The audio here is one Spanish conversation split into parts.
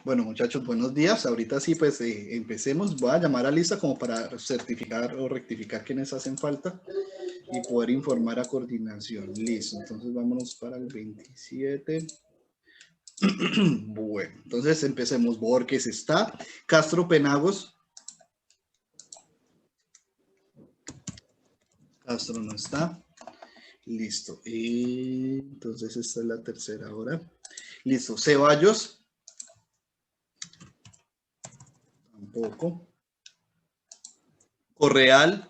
Bueno, muchachos, buenos días. Ahorita sí, pues empecemos. Voy a llamar a lista como para certificar o rectificar quienes hacen falta y poder informar a coordinación. Listo, entonces vámonos para el 27. Bueno, entonces empecemos. Borges está. Castro Penagos. Castro no está. Listo. Entonces esta es la tercera hora. Listo. Ceballos. Tampoco. Correal.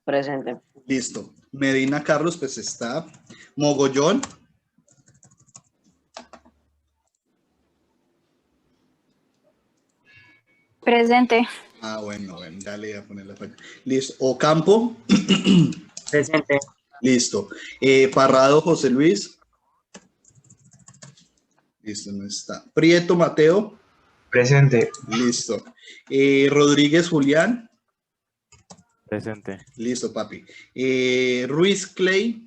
Presente. Listo. Medina Carlos, pues está. Mogollón. Presente. Ah, bueno, ya le voy a poner la página. Listo. Ocampo. Presente. Listo. Parrado José Luis. Listo, no está. Prieto Mateo. Presente. Listo. Rodríguez Julián. Presente. Listo, papi. Ruiz Clay.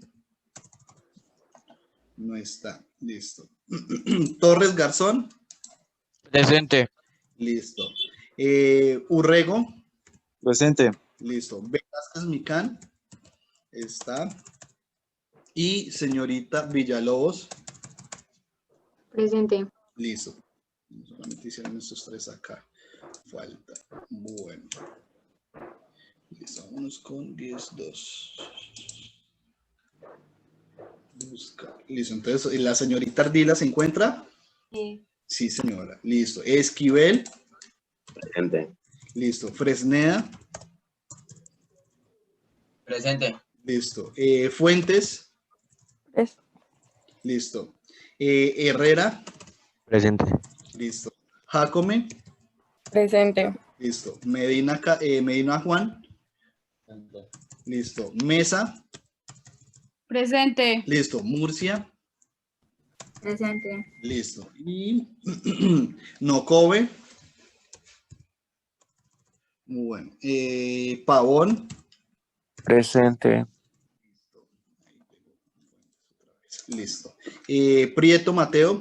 No está. Listo. Torres Garzón. Presente. Listo. Urrego. Presente. Listo. Velázquez Micán. Está. Y señorita Villalobos. Presente. Listo. Solamente hicieron estos tres acá. Falta. Bueno. Listo. Vámonos con 10-2. Busca. Listo. Entonces, ¿la señorita Ardila se encuentra? Sí. Sí, señora. Listo. Esquivel. Presente. Listo. Fresneda. Presente. Listo. Fuentes. Listo. Herrera. Presente. Listo. Jacome. Presente. Listo. Medina Juan. Listo. Mesa. Presente. Listo. Murcia. Presente. Listo. Y Nocobe. Muy bueno. Pavón. Presente. Listo. Prieto Mateo.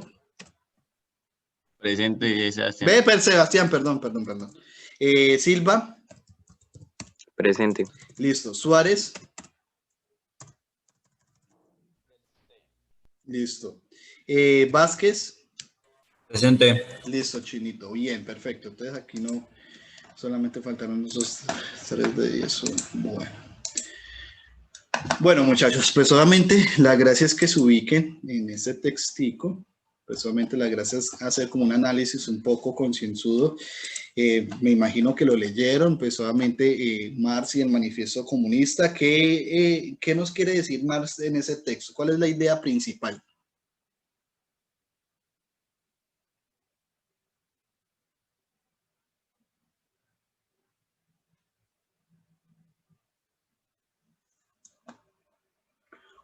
Presente, Sebastián. Sebastián, perdón. Silva. Presente. Listo. Suárez. Listo. Vázquez. Presente. Listo, Chinito. Bien, perfecto. Entonces aquí no, solamente faltaron esos 3 de 10. Bueno, muchachos, pues solamente la gracia es que se ubiquen en ese textico. Pues solamente la gracia es hacer como un análisis un poco concienzudo. Me imagino que lo leyeron, pues solamente Marx y el Manifiesto Comunista. ¿Qué nos quiere decir Marx en ese texto? ¿Cuál es la idea principal?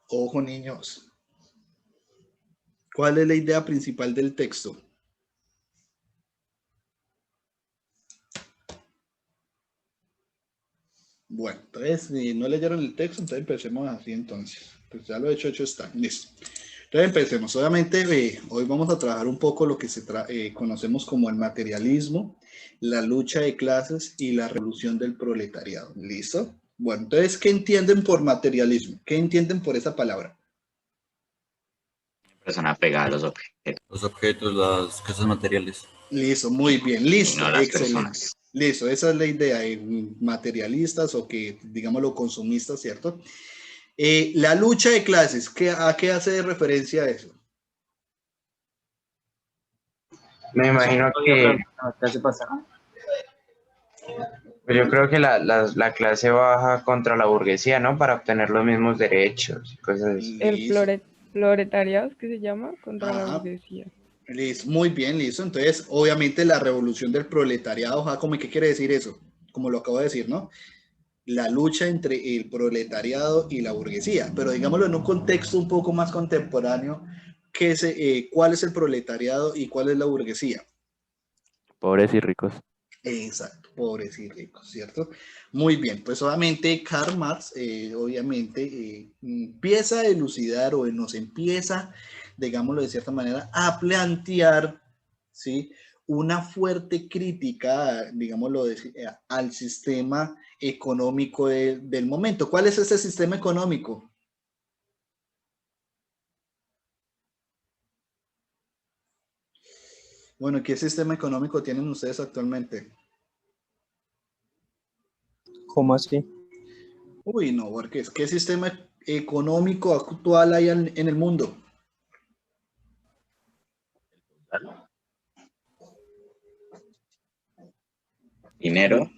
Ojo, niños. ¿Cuál es la idea principal del texto? Bueno, entonces, si no leyeron el texto, entonces empecemos así entonces. Pues ya lo hecho está. Listo. Entonces empecemos. Obviamente, hoy vamos a trabajar un poco lo que conocemos como el materialismo, la lucha de clases y la revolución del proletariado. ¿Listo? Bueno, entonces, ¿qué entienden por materialismo? ¿Qué entienden por esa palabra? Persona pegada a los objetos Los objetos, las cosas materiales. Listo, muy bien, y listo, no las excelente. personas. Listo, esa es la idea, materialistas o que, digámoslo, consumistas, ¿cierto? La lucha de clases, ¿a qué hace referencia eso? Me imagino que yo creo que la clase baja contra la burguesía, ¿no? Para obtener los mismos derechos y cosas así. Listo. Proletariado, que se llama, contra la Ajá. burguesía. Listo, muy bien, listo. Entonces, obviamente, la revolución del proletariado, Jacome, ¿qué quiere decir eso? Como lo acabo de decir, ¿no? La lucha entre el proletariado y la burguesía, pero digámoslo en un contexto un poco más contemporáneo, ¿cuál es el proletariado y cuál es la burguesía? Pobres y ricos. Exacto, pobres y ricos, ¿cierto? Muy bien, pues obviamente Karl Marx, obviamente, empieza a elucidar o nos empieza, digámoslo de cierta manera, a plantear ¿sí? Una fuerte crítica, digámoslo, al sistema económico del momento. ¿Cuál es ese sistema económico? Bueno, ¿qué sistema económico tienen ustedes actualmente? ¿Cómo así? Uy, no, porque ¿qué sistema económico actual hay en el mundo? Dinero.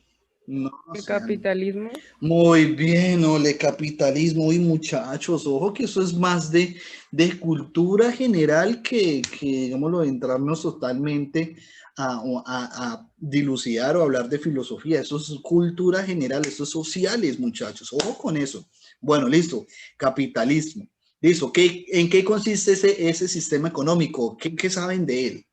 No, El o sea, capitalismo. muy bien, ole, capitalismo. Y muchachos, ojo que eso es más de cultura general que digámoslo, entrarnos totalmente a dilucidar o hablar de filosofía. Eso es cultura general, eso es sociales, muchachos. Ojo con eso. Bueno, listo. Capitalismo. Listo. ¿En qué consiste ese sistema económico? ¿Qué saben de él?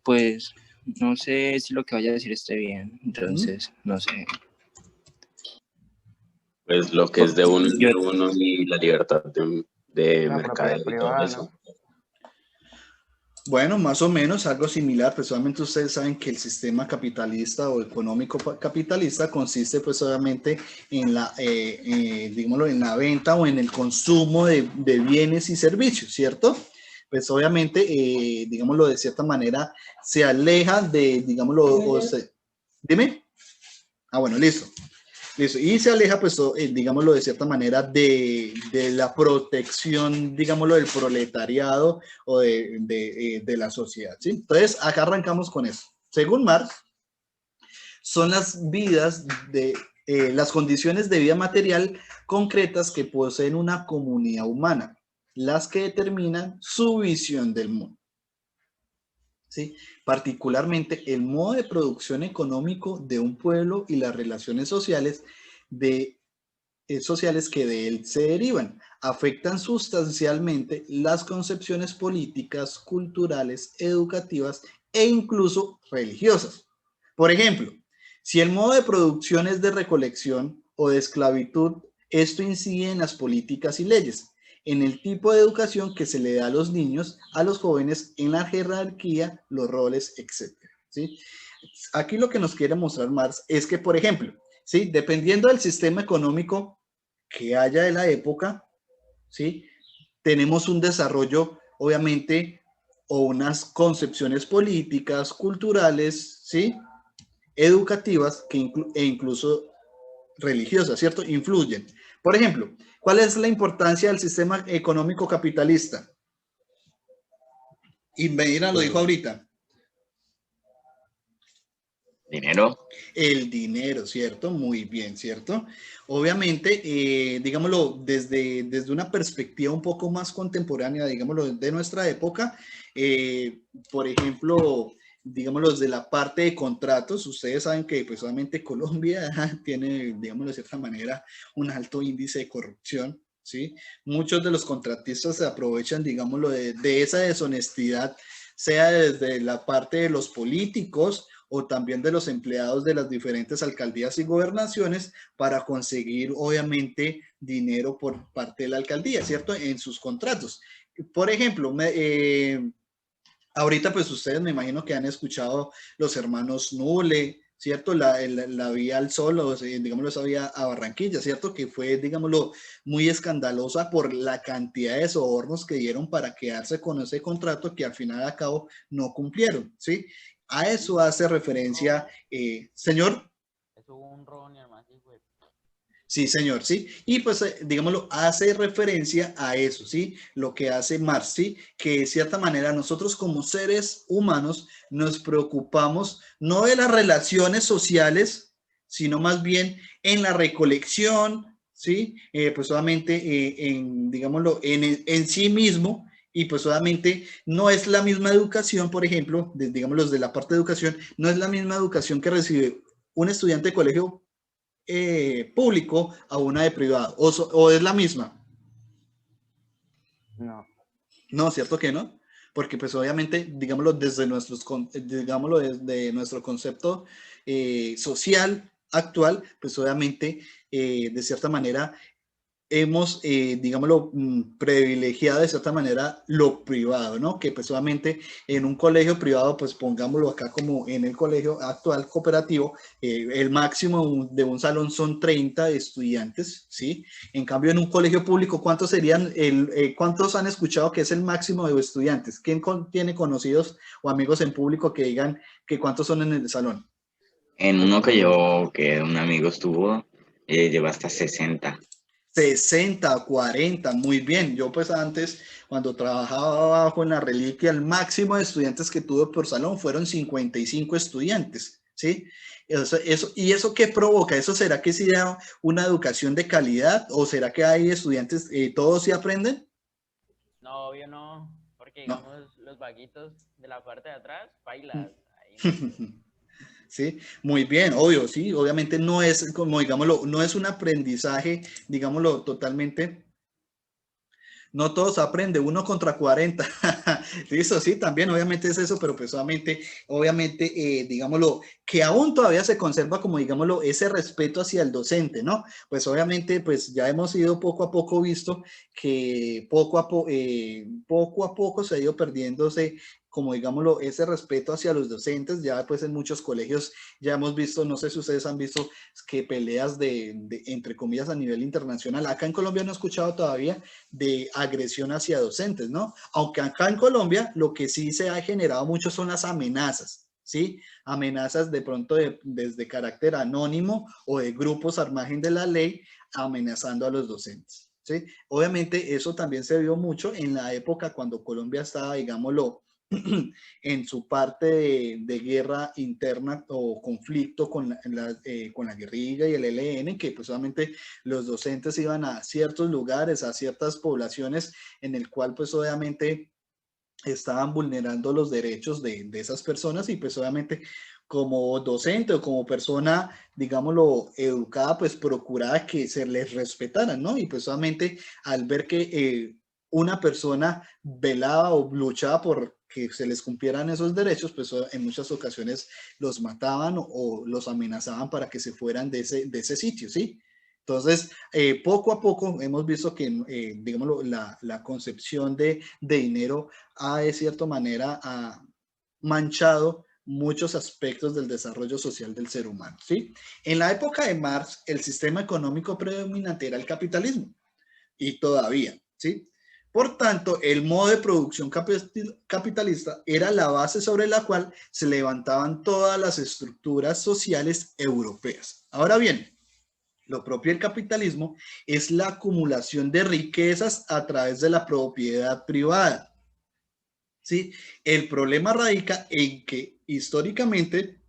Pues no sé si lo que vaya a decir esté bien, entonces no sé. Pues lo que es de uno y la libertad de La propiedad mercadeo y todo privada, eso. ¿no? Bueno, más o menos algo similar, pues obviamente ustedes saben que el sistema capitalista o económico capitalista consiste pues obviamente en digámoslo, en la venta o en el consumo de bienes y servicios, ¿cierto? Pues obviamente, digámoslo de cierta manera, se aleja de, digámoslo, dime. Ah, bueno, listo. Listo. Y se aleja, pues, digámoslo de cierta manera, de la protección, digámoslo, del proletariado o de la sociedad, ¿sí? Entonces, acá arrancamos con eso. Según Marx, son las vidas las condiciones de vida material concretas que poseen una comunidad humana, las que determinan su visión del mundo. ¿Sí? Particularmente el modo de producción económico de un pueblo y las relaciones sociales que de él se derivan, afectan sustancialmente las concepciones políticas, culturales, educativas e incluso religiosas. Por ejemplo, si el modo de producción es de recolección o de esclavitud, esto incide en las políticas y leyes, en el tipo de educación que se le da a los niños, a los jóvenes, en la jerarquía, los roles, etc. ¿Sí? Aquí lo que nos quiere mostrar Marx es que, por ejemplo, ¿sí? Dependiendo del sistema económico que haya de la época, ¿sí? Tenemos un desarrollo, obviamente, o unas concepciones políticas, culturales, ¿sí? Educativas e incluso religiosas, ¿cierto? Influyen. Por ejemplo, ¿cuál es la importancia del sistema económico capitalista? Y Medina lo dijo ahorita. Dinero. El dinero, ¿cierto? Muy bien, ¿cierto? Obviamente, digámoslo, desde una perspectiva un poco más contemporánea, digámoslo, de nuestra época, por ejemplo, digámoslo, desde la parte de contratos, ustedes saben que pues obviamente Colombia tiene, digámoslo de cierta manera, un alto índice de corrupción, ¿sí? Muchos de los contratistas se aprovechan, digámoslo, de esa deshonestidad, sea desde la parte de los políticos o también de los empleados de las diferentes alcaldías y gobernaciones para conseguir, obviamente, dinero por parte de la alcaldía, ¿cierto? En sus contratos. Por ejemplo, ahorita pues ustedes me imagino que han escuchado los hermanos Nule, ¿cierto? La vía al sol, o digámoslo, esa vía a Barranquilla, ¿cierto? Que fue, digámoslo, muy escandalosa por la cantidad de sobornos que dieron para quedarse con ese contrato que al final a cabo no cumplieron, ¿sí? A eso hace referencia, señor. Sí, señor, sí. Y pues, digámoslo, hace referencia a eso, ¿sí? Lo que hace Marx, ¿sí? Que de cierta manera nosotros como seres humanos nos preocupamos no de las relaciones sociales, sino más bien en la recolección, ¿sí? Pues solamente digámoslo, en sí mismo. Y pues obviamente no es la misma educación, por ejemplo, digámoslo desde la parte de educación, no es la misma educación que recibe un estudiante de colegio público a una de privado, o es la misma. No. No, cierto que no, porque pues obviamente, digámoslo desde nuestro concepto social actual, pues obviamente de cierta manera hemos, digámoslo, privilegiado de cierta manera lo privado, ¿no? Que pues solamente en un colegio privado, pues pongámoslo acá como en el colegio actual cooperativo, el máximo de un salón son 30 estudiantes, ¿sí? En cambio, en un colegio público, ¿cuántos serían, cuántos han escuchado que es el máximo de estudiantes? ¿Quién tiene conocidos o amigos en público que digan que cuántos son en el salón? En uno que un amigo estuvo, lleva hasta 60. 60, 40, muy bien. Yo pues antes, cuando trabajaba abajo en la Reliquia, el máximo de estudiantes que tuve por salón fueron 55 estudiantes, ¿sí? ¿Y eso qué provoca? ¿Eso será que sí da una educación de calidad o será que hay estudiantes, todos sí aprenden? No, obvio no, porque No. digamos los vaguitos de la parte de atrás, bailas. Ahí Sí, muy bien, obvio, sí, obviamente no es como, digámoslo, no es un aprendizaje, digámoslo, totalmente, no todos aprenden, 1 contra 40, listo, sí, también obviamente es eso, pero pues obviamente, digámoslo, que aún todavía se conserva como, digámoslo, ese respeto hacia el docente, ¿no? Pues obviamente, pues ya hemos ido poco a poco visto que poco a poco se ha ido perdiéndose como digámoslo, ese respeto hacia los docentes. Ya pues en muchos colegios ya hemos visto, no sé si ustedes han visto que peleas entre comillas a nivel internacional. Acá en Colombia no he escuchado todavía de agresión hacia docentes, ¿no? Aunque acá en Colombia lo que sí se ha generado mucho son las amenazas, ¿sí? Amenazas de pronto desde carácter anónimo o de grupos al margen de la ley amenazando a los docentes, ¿sí? Obviamente eso también se vio mucho en la época cuando Colombia estaba, digámoslo, en su parte de guerra interna o conflicto con la guerrilla y el ELN, que pues obviamente los docentes iban a ciertos lugares, a ciertas poblaciones en el cual pues obviamente estaban vulnerando los derechos de esas personas y pues obviamente como docente o como persona, digámoslo, educada, pues procuraba que se les respetaran, ¿no? Y pues obviamente al ver que una persona velaba o luchaba por que se les cumplieran esos derechos, pues en muchas ocasiones los mataban o los amenazaban para que se fueran de ese sitio, ¿sí? Entonces, poco a poco hemos visto que, digámoslo, la concepción de dinero ha de cierta manera manchado muchos aspectos del desarrollo social del ser humano, ¿sí? En la época de Marx, el sistema económico predominante era el capitalismo y todavía, ¿sí? Por tanto, el modo de producción capitalista era la base sobre la cual se levantaban todas las estructuras sociales europeas. Ahora bien, lo propio del capitalismo es la acumulación de riquezas a través de la propiedad privada, ¿sí? El problema radica en que históricamente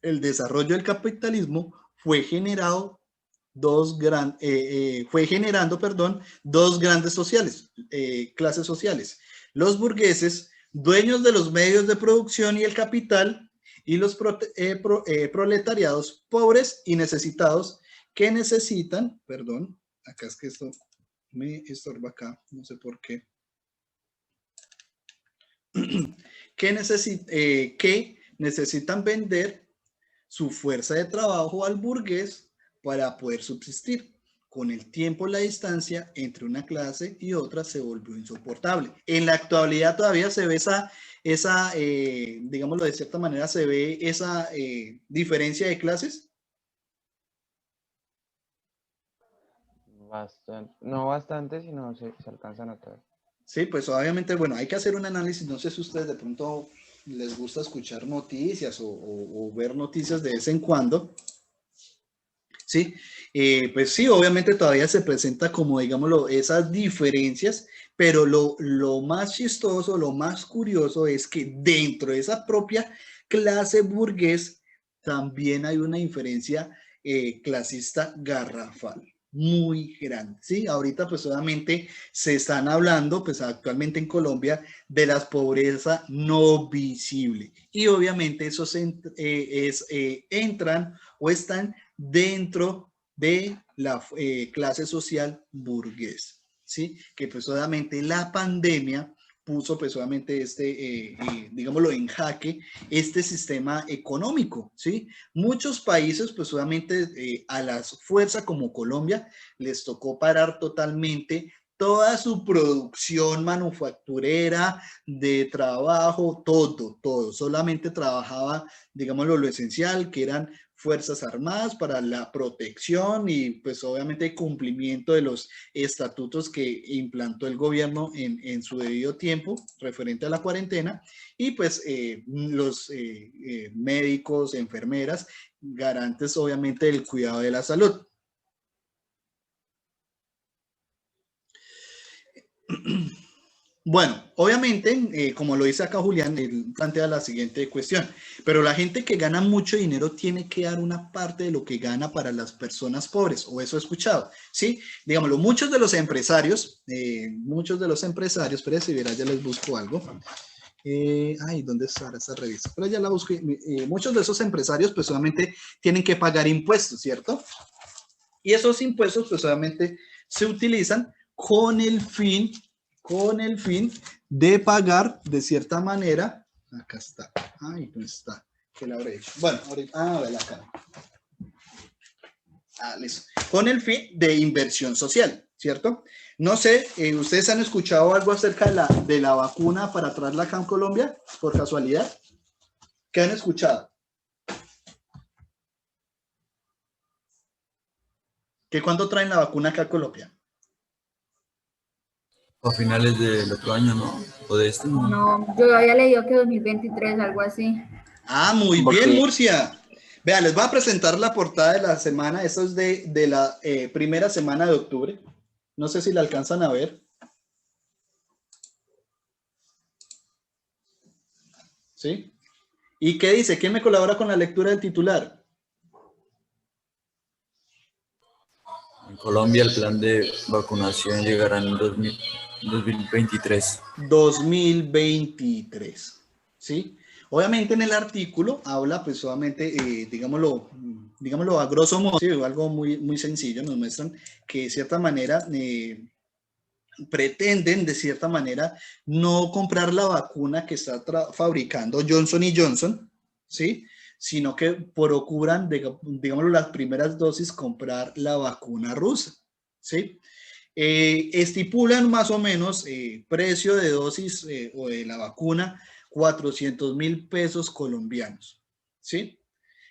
el desarrollo del capitalismo fue generando dos grandes clases sociales. Los burgueses, dueños de los medios de producción y el capital, y los proletariados pobres y necesitados que necesitan, perdón, acá es que esto me estorba acá, no sé por qué, que necesitan vender su fuerza de trabajo al burgués para poder subsistir. Con el tiempo, la distancia entre una clase y otra se volvió insoportable. En la actualidad todavía se ve digámoslo de cierta manera, se ve esa diferencia de clases. Bastante, no bastante, sino se alcanza a notar. Sí, pues obviamente, bueno, hay que hacer un análisis. No sé si ustedes de pronto les gusta escuchar noticias o ver noticias de vez en cuando. Sí, pues sí, obviamente todavía se presenta como, digámoslo, esas diferencias, pero lo más chistoso, lo más curioso es que dentro de esa propia clase burgués también hay una diferencia clasista garrafal, muy grande, ¿sí? Ahorita pues obviamente se están hablando, pues actualmente en Colombia, de la pobreza no visible y obviamente esos entran o están dentro de la clase social burguesa, ¿sí? Que pues obviamente la pandemia puso pues obviamente digámoslo, en jaque este sistema económico, ¿sí? Muchos países pues obviamente a las fuerzas como Colombia les tocó parar totalmente toda su producción manufacturera, de trabajo, todo. Solamente trabajaba, digámoslo, lo esencial, que eran Fuerzas Armadas para la protección y pues obviamente cumplimiento de los estatutos que implantó el gobierno en su debido tiempo referente a la cuarentena y pues los médicos, enfermeras, garantes obviamente del cuidado de la salud. Bueno, obviamente, como lo dice acá Julián, él plantea la siguiente cuestión, pero la gente que gana mucho dinero tiene que dar una parte de lo que gana para las personas pobres, o eso he escuchado, ¿sí? Digámoslo, muchos de los empresarios, espérense, verá, ya les busco algo. ¿Dónde está esa revista? Pero ya la busqué. Muchos de esos empresarios, pues, obviamente, tienen que pagar impuestos, ¿cierto? Y esos impuestos, pues, obviamente, se utilizan con el fin de pagar de cierta manera, acá está, ¿dónde está? ¿Qué le habré hecho? Bueno, ahorita, vela acá. Listo. Con el fin de inversión social, ¿cierto? No sé, ¿ustedes han escuchado algo acerca de la vacuna para traerla acá en Colombia, por casualidad? ¿Qué han escuchado? ¿Que cuándo traen la vacuna acá a Colombia? A finales del otro año, ¿no? O de este. No, yo había leído que 2023, algo así. Muy bien, Murcia. Vean, les voy a presentar la portada de la semana. Eso es de la primera semana de octubre. No sé si la alcanzan a ver. ¿Sí? ¿Y qué dice? ¿Quién me colabora con la lectura del titular? En Colombia el plan de vacunación llegará en 2023. 2023, ¿sí? Obviamente en el artículo habla, pues solamente, digámoslo a grosso modo, ¿sí? Algo muy sencillo, nos muestran que de cierta manera pretenden, de cierta manera, no comprar la vacuna que está fabricando Johnson & Johnson, ¿sí? Sino que procuran, digámoslo, las primeras dosis comprar la vacuna rusa, ¿sí? Estipulan más o menos precio de dosis o de la vacuna 400.000 pesos colombianos, ¿sí?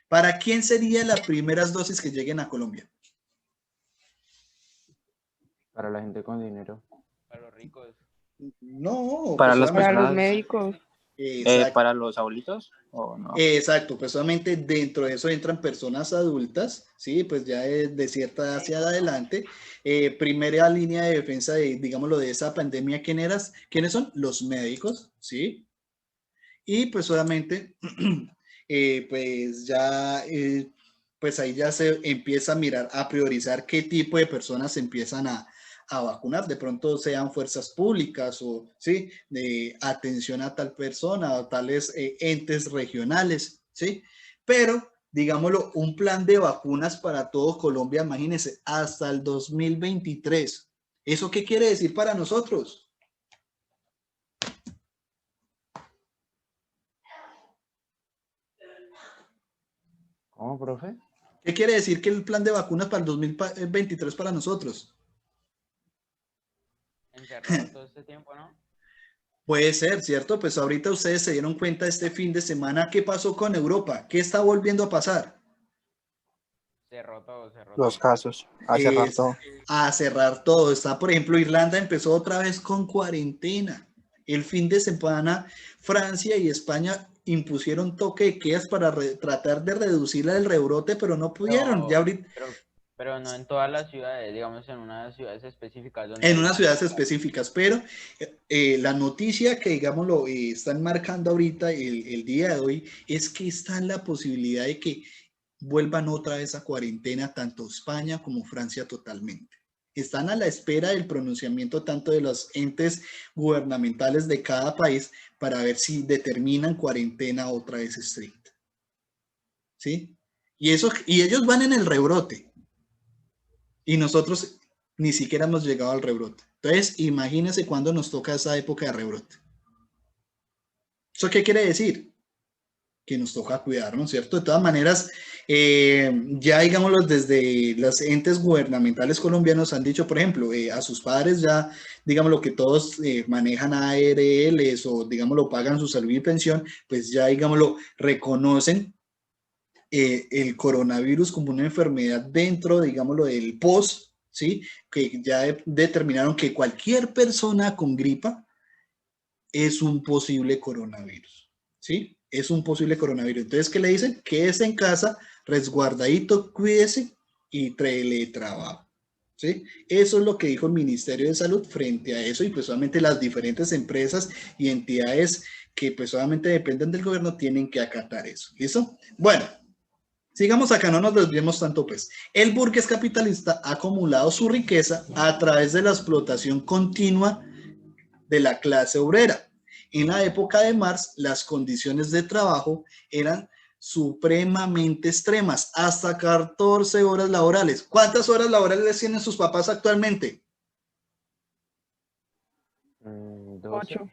¿Para quién serían las primeras dosis que lleguen a Colombia? Para la gente con dinero. Para los ricos. No. Para pues las Para personas. los médicos. ¿Para los abuelitos o no? Exacto, pues solamente dentro de eso entran personas adultas, sí, pues ya de cierta edad hacia adelante. Primera línea de defensa de, digámoslo, de esa pandemia, ¿quiénes son? Los médicos, sí. Y pues solamente, pues ya, pues ahí ya se empieza a mirar, a priorizar qué tipo de personas se empiezan a vacunar, de pronto sean fuerzas públicas o sí, de atención a tal persona o tales entes regionales, sí, pero digámoslo, un plan de vacunas para todo Colombia, imagínense, hasta el 2023. ¿Eso qué quiere decir para nosotros? ¿Cómo, profe? ¿Qué quiere decir que el plan de vacunas para el 2023 para nosotros? Encerrado todo este tiempo, ¿no? Puede ser, ¿cierto? Pues ahorita ustedes se dieron cuenta este fin de semana qué pasó con Europa, qué está volviendo a pasar. Cerró todo. Los casos, a cerrar todo. A cerrar todo. Está, por ejemplo, Irlanda empezó otra vez con cuarentena. El fin de semana, Francia y España impusieron toque de quedas para tratar de reducir el rebrote, pero no pudieron. No, ya ahorita... Pero no en todas las ciudades, digamos en unas ciudades específicas. En unas ciudades específicas, pero la noticia que, digámoslo, están marcando ahorita el día de hoy es que está en la posibilidad de que vuelvan otra vez a cuarentena tanto España como Francia totalmente. Están a la espera del pronunciamiento tanto de los entes gubernamentales de cada país para ver si determinan cuarentena otra vez estricta. ¿Sí? Y ellos van en el rebrote. Y nosotros ni siquiera hemos llegado al rebrote. Entonces, imagínense cuándo nos toca esa época de rebrote. ¿Eso qué quiere decir? Que nos toca cuidarnos, ¿cierto? De todas maneras, ya digámoslo, desde los entes gubernamentales colombianos han dicho, por ejemplo, a sus padres ya, digámoslo, que todos manejan ARLs o, digámoslo, pagan su salud y pensión, pues ya, digámoslo, reconocen el coronavirus como una enfermedad dentro, digámoslo, del POS, ¿sí? Que ya determinaron que cualquier persona con gripa es un posible coronavirus, ¿sí? Es un posible coronavirus. Entonces, ¿qué le dicen? Quédese en casa, resguardadito, cuídese y teletrabajo, ¿sí? Eso es lo que dijo el Ministerio de Salud frente a eso, y pues solamente las diferentes empresas y entidades que pues solamente dependen del gobierno tienen que acatar eso. ¿Listo? Bueno, sigamos acá, no nos desviemos tanto pues. El burgués capitalista ha acumulado su riqueza a través de la explotación continua de la clase obrera. En la época de Marx, las condiciones de trabajo eran supremamente extremas, hasta 14 horas laborales. ¿Cuántas horas laborales tienen sus papás actualmente? 8.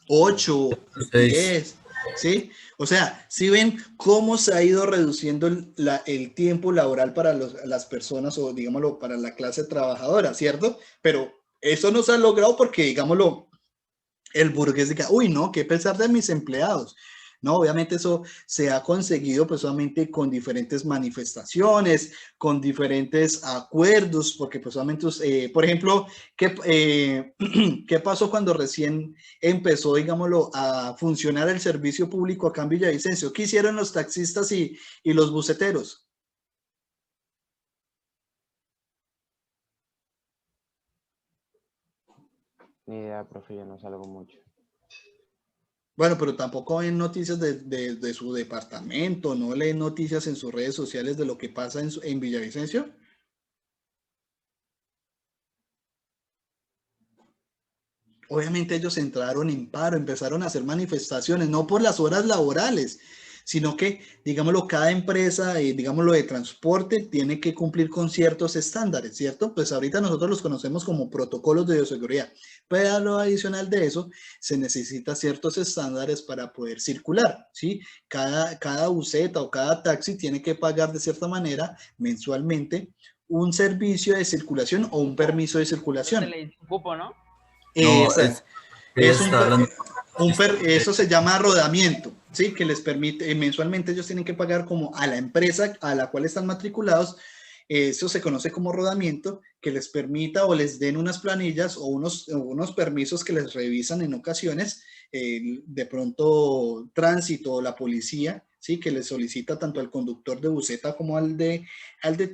8, 10, ¿sí? O sea, si ven cómo se ha ido reduciendo el tiempo laboral para las personas, o digámoslo, para la clase trabajadora, ¿cierto? Pero eso no se ha logrado porque, digámoslo, el burgués diga, uy, no, qué pesar de mis empleados. No, obviamente eso se ha conseguido pues solamente con diferentes manifestaciones, con diferentes acuerdos, porque pues solamente, por ejemplo, ¿qué pasó cuando recién empezó, digámoslo, a funcionar el servicio público acá en Villavicencio? ¿Qué hicieron los taxistas y los buceteros? Ni idea, profe, yo no salgo mucho. Bueno, pero tampoco ven noticias de su departamento, no leen noticias en sus redes sociales de lo que pasa en Villavicencio. Obviamente ellos entraron en paro, empezaron a hacer manifestaciones, no por las horas laborales, sino que, digámoslo, cada empresa, digámoslo, de transporte tiene que cumplir con ciertos estándares, ¿cierto? Pues ahorita nosotros los conocemos como protocolos de bioseguridad, pero a lo adicional de eso, se necesita ciertos estándares para poder circular, ¿sí? Cada buseta o cada taxi tiene que pagar de cierta manera mensualmente un servicio de circulación o un permiso de circulación. Se le dice un cupo, ¿no? No, eso se llama rodamiento, ¿sí? Que les permite, mensualmente ellos tienen que pagar como a la empresa a la cual están matriculados. Eso se conoce como rodamiento, que les permita o les den unas planillas o unos permisos que les revisan en ocasiones, de pronto tránsito o la policía, ¿sí? Que les solicita tanto al conductor de buseta como al de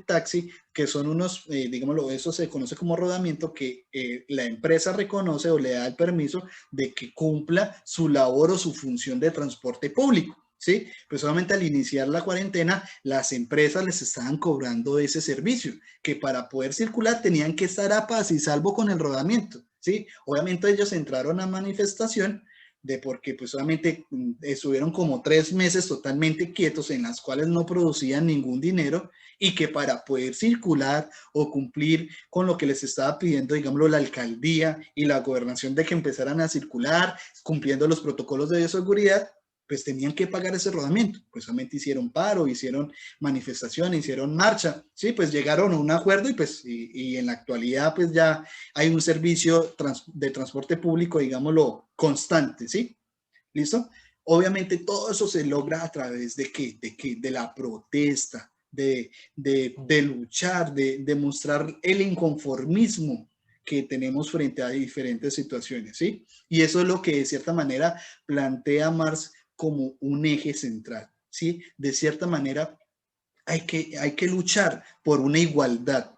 taxi, que son unos, digámoslo, eso se conoce como rodamiento, que la empresa reconoce o le da el permiso de que cumpla su labor o su función de transporte público, ¿sí? Pues solamente al iniciar la cuarentena, las empresas les estaban cobrando ese servicio, que para poder circular tenían que estar a paz y salvo con el rodamiento, ¿sí? Obviamente ellos entraron a manifestación de porque pues solamente estuvieron como 3 meses totalmente quietos en las cuales no producían ningún dinero, y que para poder circular o cumplir con lo que les estaba pidiendo, digámoslo, la alcaldía y la gobernación de que empezaran a circular cumpliendo los protocolos de bioseguridad, pues tenían que pagar ese rodamiento. Pues solamente hicieron paro, hicieron manifestación, hicieron marcha, sí, pues llegaron a un acuerdo y pues y en la actualidad pues ya hay un servicio de transporte público, digámoslo, constante, ¿sí? ¿Listo? Obviamente todo eso se logra a través de ¿qué? De la protesta, de luchar, de mostrar el inconformismo que tenemos frente a diferentes situaciones, ¿sí? Y eso es lo que de cierta manera plantea Marx como un eje central, ¿sí? De cierta manera hay que luchar por una igualdad,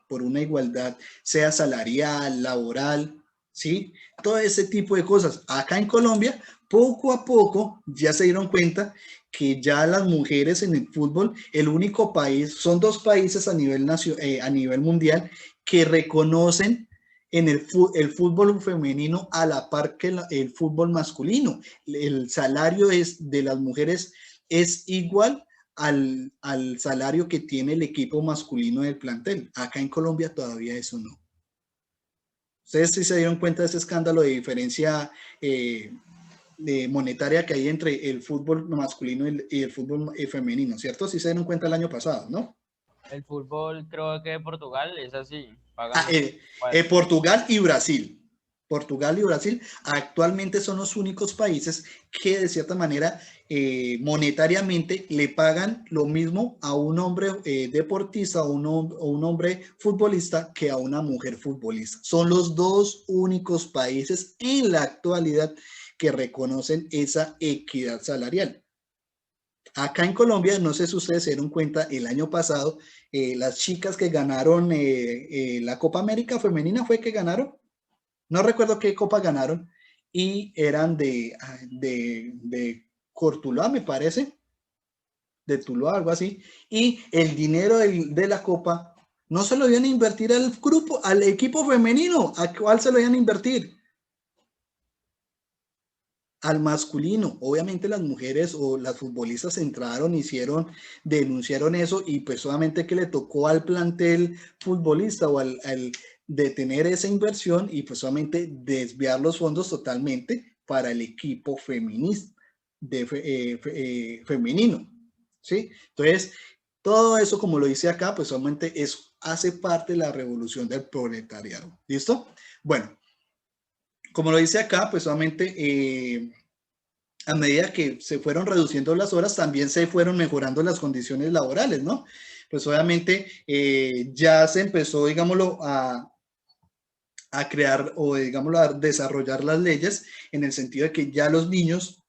sea salarial, laboral, ¿sí? Todo ese tipo de cosas. Acá en Colombia, poco a poco, ya se dieron cuenta que ya las mujeres en el fútbol, el único país, son 2 países a nivel mundial que reconocen en el fútbol femenino a la par que el fútbol masculino. El salario de las mujeres es igual al salario que tiene el equipo masculino del plantel. Acá en Colombia todavía eso no. ¿Ustedes sí se dieron cuenta de ese escándalo de diferencia monetaria que hay entre el fútbol masculino y el fútbol femenino, ¿cierto? Si se dieron cuenta el año pasado, ¿no? El fútbol creo que Portugal es así. Ah, Pagan. Portugal y Brasil. Portugal y Brasil actualmente son los únicos países que de cierta manera monetariamente le pagan lo mismo a un hombre deportista o un hombre futbolista que a una mujer futbolista. Son los dos únicos países en la actualidad que reconocen esa equidad salarial. Acá en Colombia, no sé si ustedes se dieron cuenta, el año pasado, las chicas que ganaron la Copa América Femenina fue que ganaron. No recuerdo qué copa ganaron y eran de Cortuluá, me parece, de Tuluá, algo así. Y el dinero de la copa no se lo iban a invertir al grupo, al equipo femenino. ¿A cuál se lo iban a invertir? Al masculino. Obviamente las mujeres o las futbolistas entraron, denunciaron eso y pues solamente que le tocó al plantel futbolista o al detener esa inversión y pues solamente desviar los fondos totalmente para el equipo femenino, ¿sí? Entonces, todo eso, como lo dice acá, pues solamente eso hace parte de la revolución del proletariado. ¿Listo? Bueno, como lo dice acá, pues solamente a medida que se fueron reduciendo las horas, también se fueron mejorando las condiciones laborales, ¿no? Pues obviamente ya se empezó, digámoslo, a crear o, digámoslo, a desarrollar las leyes en el sentido de que ya los niños,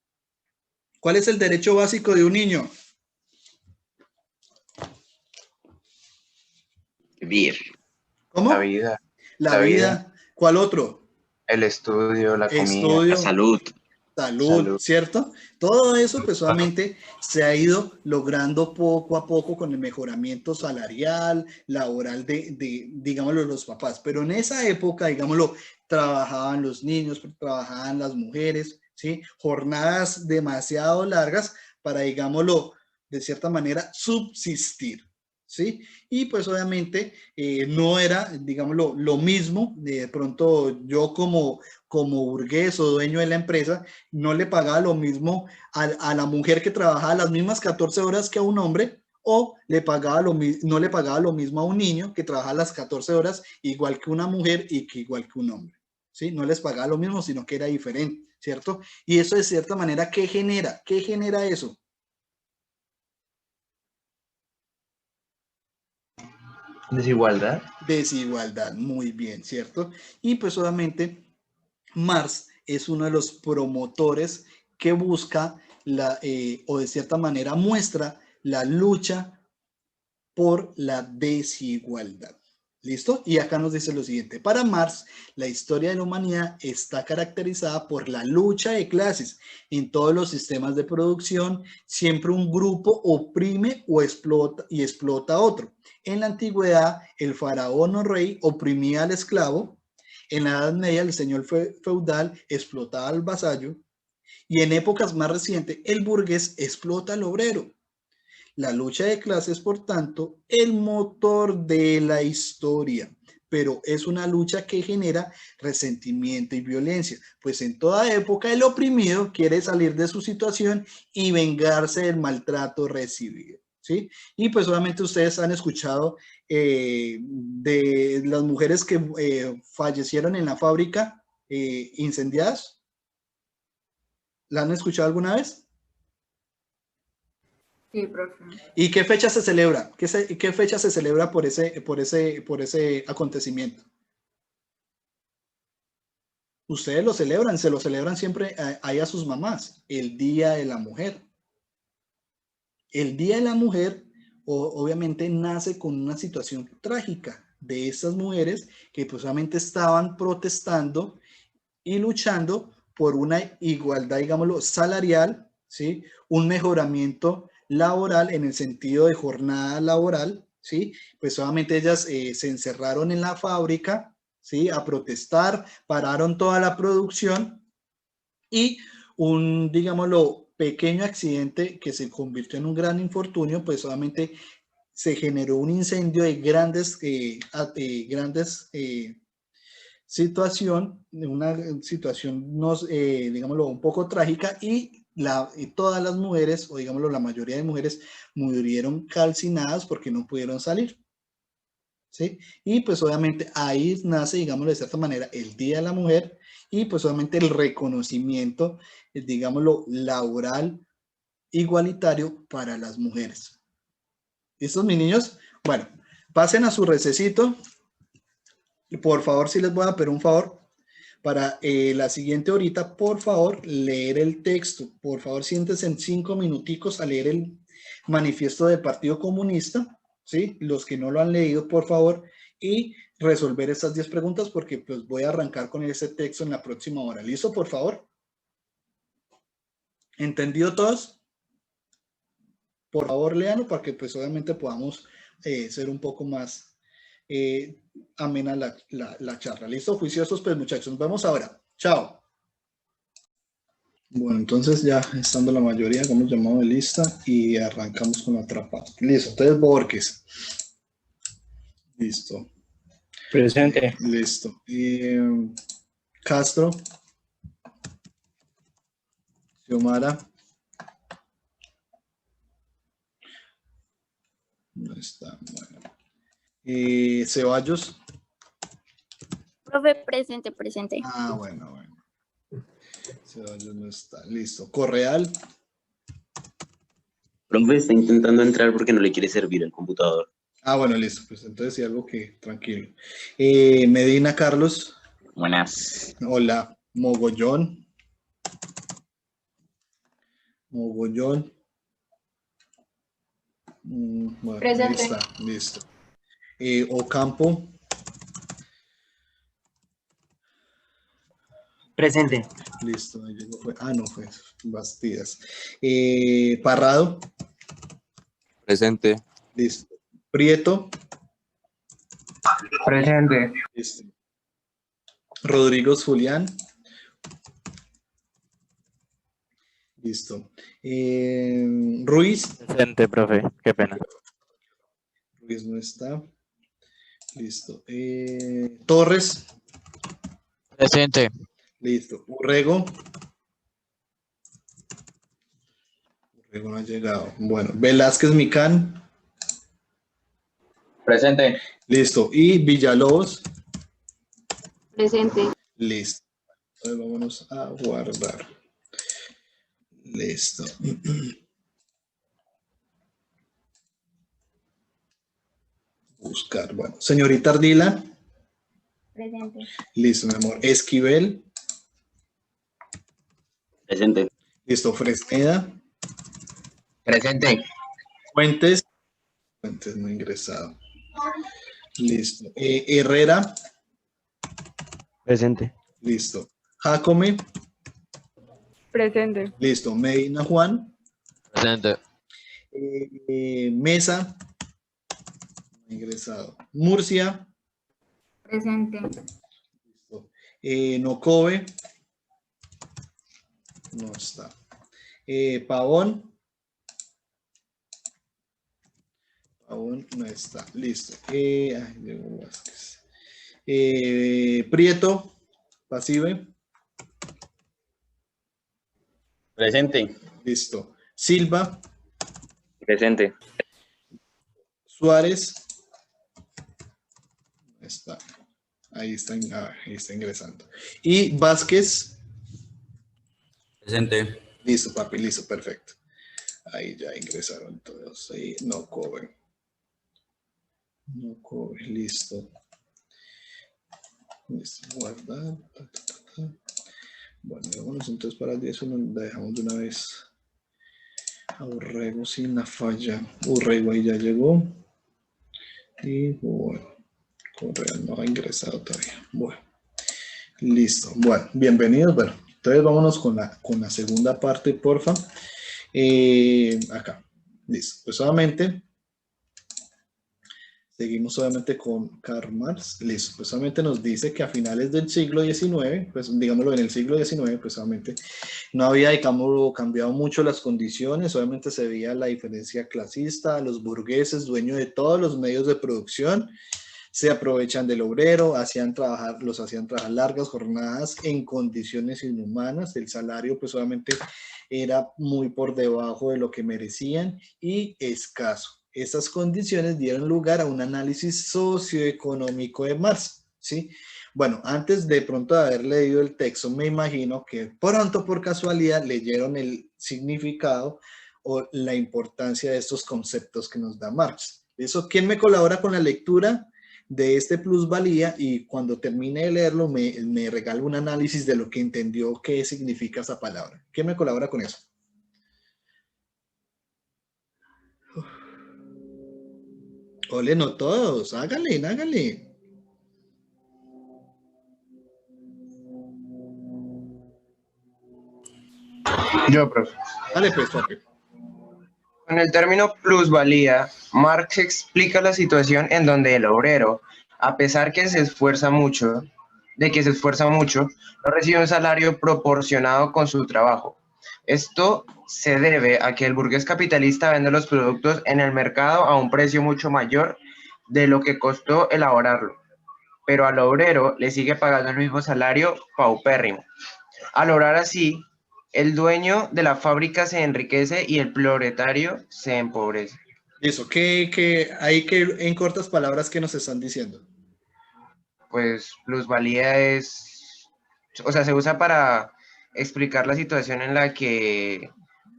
¿cuál es el derecho básico de un niño? Vivir. ¿Cómo? La vida. La vida. ¿Cuál otro? El estudio, la comida. Estudio. La salud. Salud, ¿cierto? Todo eso pues solamente se ha ido logrando poco a poco con el mejoramiento salarial, laboral digámoslo, los papás. Pero en esa época, digámoslo, trabajaban los niños, trabajaban las mujeres, ¿sí? Jornadas demasiado largas para, digámoslo, de cierta manera, subsistir, ¿sí? Y pues obviamente no era, digámoslo, lo mismo. De pronto yo como burgués o dueño de la empresa, no le pagaba lo mismo a la mujer que trabajaba las mismas 14 horas que a un hombre, o no le pagaba lo mismo a un niño que trabajaba las 14 horas igual que una mujer y que igual que un hombre, ¿sí? No les pagaba lo mismo, sino que era diferente, ¿cierto? Y eso de cierta manera, ¿qué genera? ¿Qué genera eso? Desigualdad. Desigualdad, muy bien, ¿cierto? Y pues obviamente Marx es uno de los promotores que busca o de cierta manera muestra la lucha por la desigualdad. ¿Listo? Y acá nos dice lo siguiente. Para Marx, la historia de la humanidad está caracterizada por la lucha de clases. En todos los sistemas de producción, siempre un grupo oprime o explota a otro. En la antigüedad, el faraón o rey oprimía al esclavo. En la Edad Media, el señor feudal explotaba al vasallo y en épocas más recientes, el burgués explota al obrero. La lucha de clases, por tanto, el motor de la historia, pero es una lucha que genera resentimiento y violencia, pues en toda época el oprimido quiere salir de su situación y vengarse del maltrato recibido, ¿sí? Y pues obviamente ustedes han escuchado de las mujeres que fallecieron en la fábrica incendiadas. ¿La han escuchado alguna vez? Sí, profe. ¿Y qué fecha se celebra? ¿Qué fecha se celebra por ese acontecimiento? Ustedes lo celebran, se lo celebran siempre ahí a sus mamás, el Día de la Mujer. El Día de la Mujer obviamente nace con una situación trágica de estas mujeres que pues obviamente estaban protestando y luchando por una igualdad, digámoslo, salarial, ¿sí? Un mejoramiento laboral en el sentido de jornada laboral, ¿sí? Pues solamente ellas se encerraron en la fábrica, ¿sí? A protestar, pararon toda la producción y un, digámoslo, pequeño accidente que se convirtió en un gran infortunio, pues solamente se generó un incendio de grandes situación, una situación, digámoslo, un poco trágica, y todas las mujeres, o digámoslo, la mayoría de mujeres murieron calcinadas porque no pudieron salir. ¿Sí? Y pues obviamente ahí nace, digámoslo de cierta manera, el Día de la Mujer, y pues obviamente el reconocimiento, digámoslo, laboral igualitario para las mujeres. ¿Listos, mis niños? Bueno, pasen a su recesito. Por favor, si les voy a pedir un favor, para la siguiente horita, por favor, leer el texto. Por favor, siéntense en 5 minuticos a leer el manifiesto del Partido Comunista, ¿sí? Los que no lo han leído, por favor, y resolver estas 10 preguntas, porque pues voy a arrancar con ese texto en la próxima hora. ¿Listo, por favor? ¿Entendido todos? Por favor, léanlo para que pues obviamente podamos ser un poco más amena la charla. ¿Listo? Juiciosos, pues muchachos. Nos vemos ahora. Chao. Bueno, entonces ya estando la mayoría, hemos llamado de lista y arrancamos con la otra parte. Listo. Entonces, Borges. Listo. Presente. Listo. Castro. Xiomara. No está. Bueno. Ceballos. Profe, presente, presente. Ah, bueno. Ceballos no está. Listo. Correal. Profe está intentando entrar porque no le quiere servir el computador. Ah, bueno, listo. Pues entonces sí, algo que tranquilo. Medina Carlos. Buenas. Hola. Mogollón. Bueno, Presente. Listo. Ocampo. Presente. Listo. No fue Bastidas. Parrado. Presente. Listo. Prieto. Presente. Listo. Rodrigo Julián. Listo. Ruiz. Presente, profe. Qué pena. Ruiz no está. Listo. Torres. Presente. Listo. Urrego. Urrego no ha llegado. Bueno. Velázquez Micán. Presente. Listo. Y Villalobos. Presente. Listo. Entonces vámonos a guardar. Listo. Buscar. Bueno. Señorita Ardila. Presente. Listo, mi amor. Esquivel. Presente. Listo. Fresneda. Presente. Fuentes. Fuentes no ingresado. Listo. Herrera. Presente. Listo. Jacome. Presente. Listo. Medina Juan. Presente. Mesa. No ingresado. Murcia. Presente. Listo. Nocobe. No está. Pavón. Pavón no está. Listo. Diego Vázquez. Prieto. Pasive. Presente. Listo. Silva. Presente. Suárez. Está. Ahí está ingresando. Y Vázquez. Presente. Listo, papi, listo, perfecto. Ahí ya ingresaron todos. Ahí no cobre. No cobre, listo. Listo, guardar. Bueno, vámonos entonces para el 10, la dejamos de una vez a Urrego sin la falla. Urrego ahí ya llegó. Y bueno, Correa no ha ingresado todavía. Bueno, listo. Bueno, bienvenidos. Bueno, entonces vámonos con la segunda parte, porfa. Acá. Listo. Pues solamente seguimos obviamente con Karl Marx. Listo. Pues solamente nos dice que a finales del siglo XIX, pues digámoslo en el siglo XIX, pues obviamente no había, digamos, cambiado mucho las condiciones. Obviamente se veía la diferencia clasista, los burgueses, dueños de todos los medios de producción, se aprovechan del obrero, los hacían trabajar largas jornadas en condiciones inhumanas, el salario pues obviamente era muy por debajo de lo que merecían y escaso. Esas condiciones dieron lugar a un análisis socioeconómico de Marx, ¿sí? Bueno, antes de pronto de haber leído el texto, me imagino que pronto por casualidad leyeron el significado o la importancia de estos conceptos que nos da Marx. Eso, ¿quién me colabora con la lectura de este plusvalía? Y cuando termine de leerlo, me regala un análisis de lo que entendió qué significa esa palabra. ¿Quién me colabora con eso? Ole, no todos, háganle. Yo, profe. Dale pues, papi. Con el término plusvalía, Marx explica la situación en donde el obrero, a pesar que se esfuerza mucho, no recibe un salario proporcionado con su trabajo. Esto se debe a que el burgués capitalista vende los productos en el mercado a un precio mucho mayor de lo que costó elaborarlo, pero al obrero le sigue pagando el mismo salario paupérrimo. Al obrar así, el dueño de la fábrica se enriquece y el proletario se empobrece. Eso, ¿qué hay que en cortas palabras qué nos están diciendo? Pues plusvalía es, o sea, se usa para explicar la situación en la que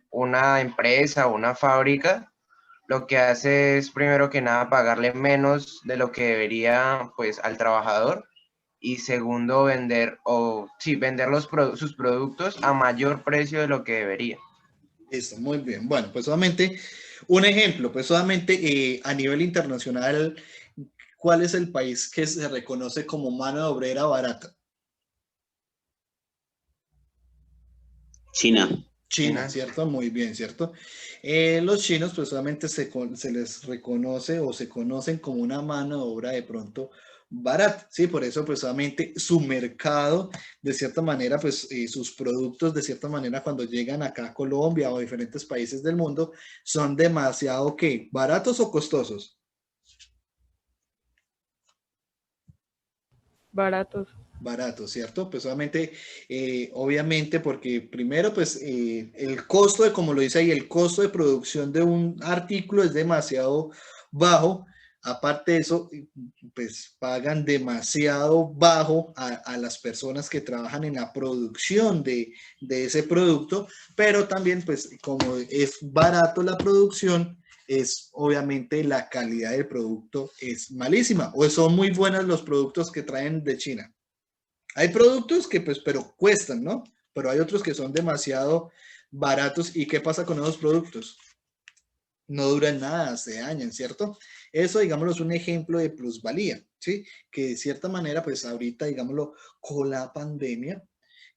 una empresa o una fábrica lo que hace es primero que nada pagarle menos de lo que debería pues al trabajador y segundo vender sus productos a mayor precio de lo que debería. Eso, muy bien. Bueno, pues solamente un ejemplo, pues solamente a nivel internacional, ¿cuál es el país que se reconoce como mano de obrera barata? China, ¿cierto? Muy bien, ¿cierto? Los chinos pues solamente se les reconoce o se conocen como una mano de obra de pronto barata, ¿sí? Por eso pues solamente su mercado, de cierta manera, pues sus productos, de cierta manera, cuando llegan acá a Colombia o a diferentes países del mundo, son demasiado, ¿qué? ¿Baratos o costosos? Baratos. Baratos, ¿cierto? Pues solamente, obviamente, porque primero, pues el costo de, como lo dice ahí, el costo de producción de un artículo es demasiado bajo. Aparte de eso, pues pagan demasiado bajo a las personas que trabajan en la producción de ese producto, pero también, pues como es barato la producción, es obviamente la calidad del producto es malísima, o son muy buenos los productos que traen de China. Hay productos que pues, pero cuestan, ¿no? Pero hay otros que son demasiado baratos. ¿Y qué pasa con esos productos? No duran nada, se dañan, ¿cierto? Eso, digámoslo, es un ejemplo de plusvalía, ¿sí? Que de cierta manera, pues ahorita, digámoslo, con la pandemia,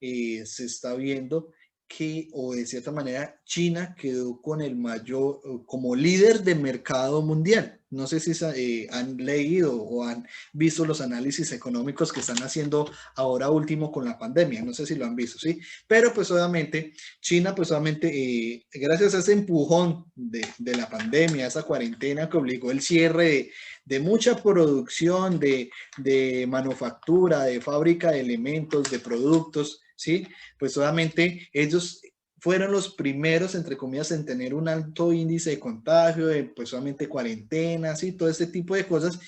se está viendo que, o de cierta manera, China quedó con el mayor, como líder de mercado mundial. No sé si han leído o han visto los análisis económicos que están haciendo ahora último con la pandemia. No sé si lo han visto, ¿sí? Pero pues obviamente China, pues obviamente gracias a ese empujón de la pandemia, esa cuarentena que obligó el cierre de mucha producción, de manufactura, de fábrica de elementos, de productos, ¿sí? Pues obviamente ellos fueron los primeros, entre comillas, en tener un alto índice de contagio, pues solamente cuarentenas y todo este tipo de cosas,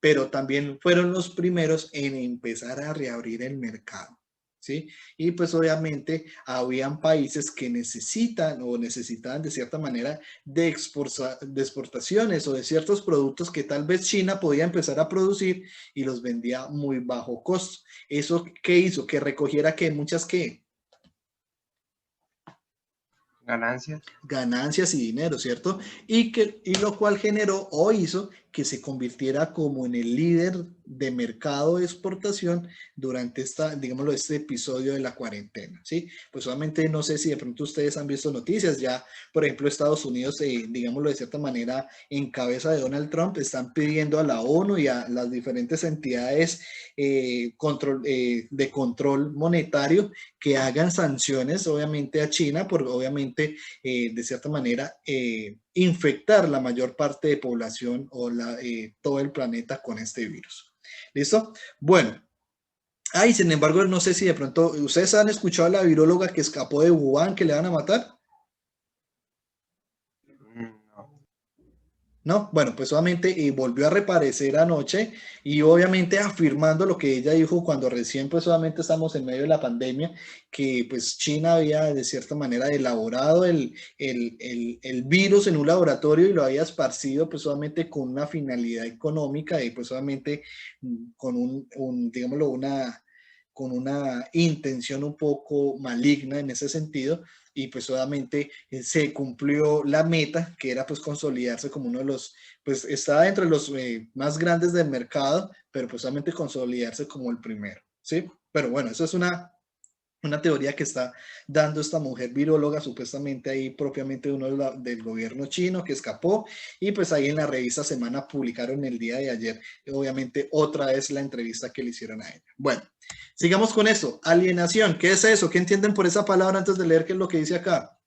pero también fueron los primeros en empezar a reabrir el mercado, ¿sí? Y pues obviamente habían países que necesitaban de cierta manera de exportaciones o de ciertos productos que tal vez China podía empezar a producir y los vendía muy bajo costo. ¿Eso qué hizo? Que recogiera que muchas que ganancias y dinero, ¿cierto? Y lo cual generó o hizo que se convirtiera como en el líder de mercado de exportación durante digámoslo, este episodio de la cuarentena, ¿sí? Pues solamente no sé si de pronto ustedes han visto noticias, ya, por ejemplo, Estados Unidos, digámoslo de cierta manera, en cabeza de Donald Trump, están pidiendo a la ONU y a las diferentes entidades de control monetario que hagan sanciones, obviamente, a China, por obviamente, de cierta manera, infectar la mayor parte de población o todo el planeta con este virus. ¿Listo? Bueno. Sin embargo, no sé si de pronto, ¿ustedes han escuchado a la viróloga que escapó de Wuhan que le van a matar? No, bueno, pues obviamente volvió a reaparecer anoche y obviamente afirmando lo que ella dijo cuando recién pues obviamente estamos en medio de la pandemia, que pues China había de cierta manera elaborado el virus en un laboratorio y lo había esparcido pues obviamente con una finalidad económica y pues obviamente con digámoslo, con una intención un poco maligna en ese sentido. Y pues obviamente se cumplió la meta, que era pues consolidarse como uno de los, pues estaba entre los más grandes del mercado, pero pues obviamente consolidarse como el primero, ¿sí? Pero bueno, eso es una teoría que está dando esta mujer viróloga, supuestamente ahí propiamente uno del gobierno chino que escapó, y pues ahí en la revista Semana publicaron el día de ayer, obviamente otra vez la entrevista que le hicieron a ella. Bueno, sigamos con eso. Alienación, ¿qué es eso? ¿Qué entienden por esa palabra antes de leer qué es lo que dice acá?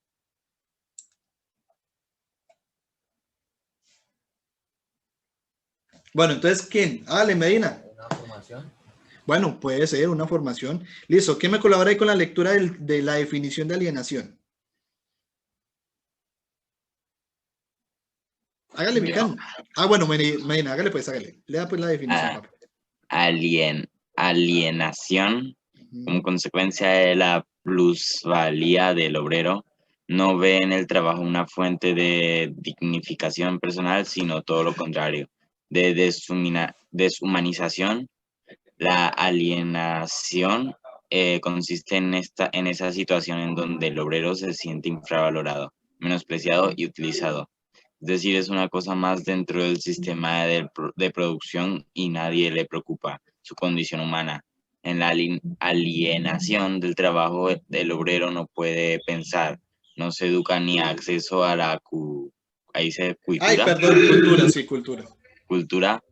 Bueno, entonces, ¿quién? Ale, Medina. Una formación. Bueno, puede ser una formación. Listo, ¿quién me colabora ahí con la lectura de la definición de alienación? Hágale, Micán. Bueno, Medina, hágale pues, hágale. Lea pues la definición. Alienación, como consecuencia de la plusvalía del obrero, no ve en el trabajo una fuente de dignificación personal, sino todo lo contrario, de deshumanización. La alienación consiste en esa situación en donde el obrero se siente infravalorado, menospreciado y utilizado. Es decir, es una cosa más dentro del sistema de producción y nadie le preocupa su condición humana. En la alienación del trabajo del obrero no puede pensar, no se educa ni acceso a la cultura. Cultura.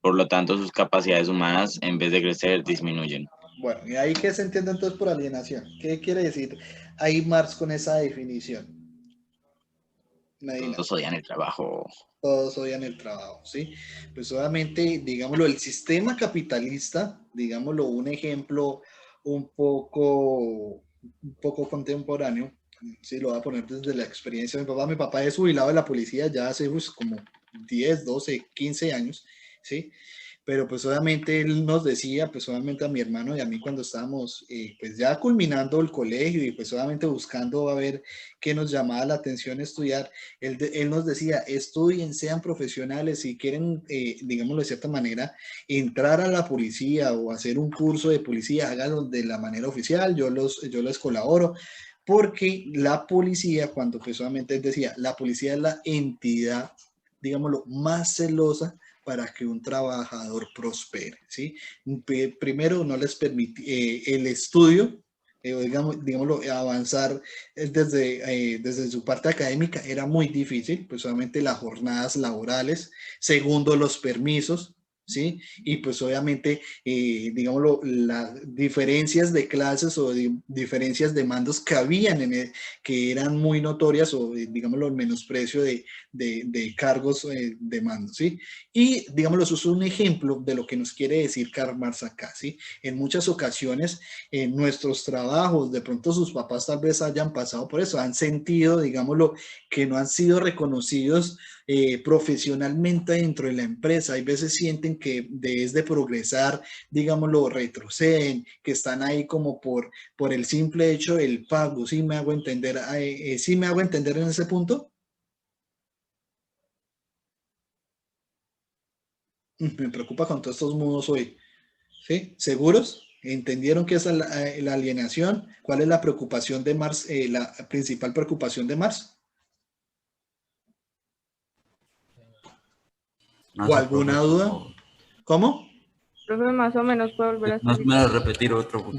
Por lo tanto, sus capacidades humanas, en vez de crecer, disminuyen. Bueno, ¿y ahí qué se entiende entonces por alienación? ¿Qué quiere decir ahí Marx con esa definición? Medina. Todos odian el trabajo. Todos odian el trabajo, ¿sí? Pues obviamente, digámoslo, el sistema capitalista, digámoslo, un ejemplo un poco contemporáneo, sí, lo voy a poner desde la experiencia de mi papá. Mi papá es jubilado de la policía ya hace como 10, 12, 15 años, ¿sí? Pero pues obviamente él nos decía, pues obviamente a mi hermano y a mí cuando estábamos pues ya culminando el colegio y pues obviamente buscando a ver qué nos llamaba la atención estudiar, él nos decía, estudien, sean profesionales, si quieren, digámoslo de cierta manera, entrar a la policía o hacer un curso de policía, háganlo de la manera oficial, yo les colaboro. Porque la policía, cuando pues obviamente él decía, la policía es la entidad, digámoslo, más celosa para que un trabajador prospere, ¿sí? Primero no les permite el estudio, digámoslo, avanzar desde su parte académica era muy difícil, pues obviamente las jornadas laborales, segundo los permisos, ¿sí? Y pues obviamente, digámoslo, las diferencias de clases o diferencias de mandos que habían que eran muy notorias o digámoslo, el menosprecio de cargos de mando, ¿sí? Y digámoslo, eso es un ejemplo de lo que nos quiere decir Karl Marx acá, ¿sí? En muchas ocasiones, en nuestros trabajos, de pronto sus papás tal vez hayan pasado por eso, han sentido, digámoslo, que no han sido reconocidos profesionalmente dentro de la empresa. Hay veces sienten que desde de progresar, digámoslo, retroceden, que están ahí como por el simple hecho del pago. ¿Sí me hago entender? ¿Sí me hago entender en ese punto? Me preocupa con todos estos mudos hoy. ¿Sí? ¿Seguros? ¿Entendieron qué es la alienación? ¿Cuál es la preocupación de Marx, la principal preocupación de Marx? No ¿O sé, alguna duda? ¿Cómo? Profe, más o menos puedo volver a más o menos repetir otro.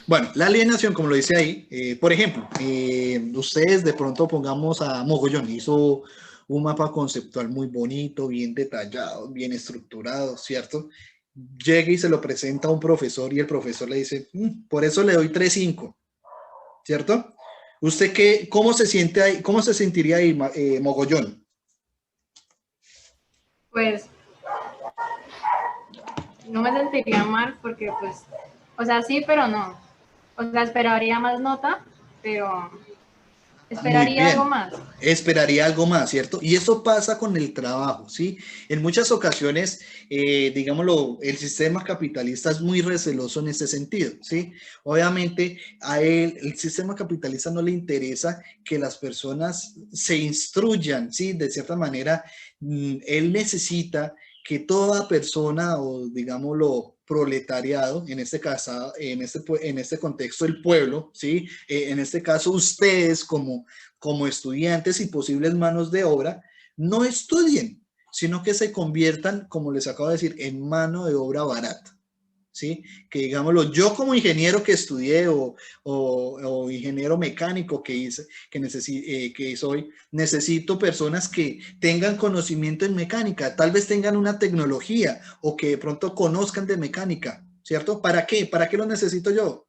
Bueno, la alienación, como lo dice ahí, por ejemplo, ustedes de pronto pongamos a Mogollón, hizo un mapa conceptual muy bonito, bien detallado, bien estructurado, ¿cierto? Llega y se lo presenta a un profesor y el profesor le dice, por eso le doy 3.5, ¿cierto? ¿Usted qué, cómo se siente ahí, cómo se sentiría ahí, Mogollón? Pues no me sentiría mal porque pues, o sea, sí, pero no. O sea, esperaría más nota, pero esperaría algo más. Esperaría algo más, ¿cierto? Y eso pasa con el trabajo, ¿sí? En muchas ocasiones, digámoslo, el sistema capitalista es muy receloso en este sentido, ¿sí? Obviamente, a él, el sistema capitalista no le interesa que las personas se instruyan, ¿sí? De cierta manera, él necesita que toda persona, o digámoslo, proletariado, en este caso, en este contexto, el pueblo, ¿sí? En este caso, ustedes como estudiantes y posibles manos de obra, no estudien, sino que se conviertan, como les acabo de decir, en mano de obra barata, ¿sí? Que digámoslo, yo como ingeniero que estudié o ingeniero mecánico que soy, necesito personas que tengan conocimiento en mecánica, tal vez tengan una tecnología o que de pronto conozcan de mecánica, ¿cierto? ¿Para qué? ¿Para qué lo necesito yo?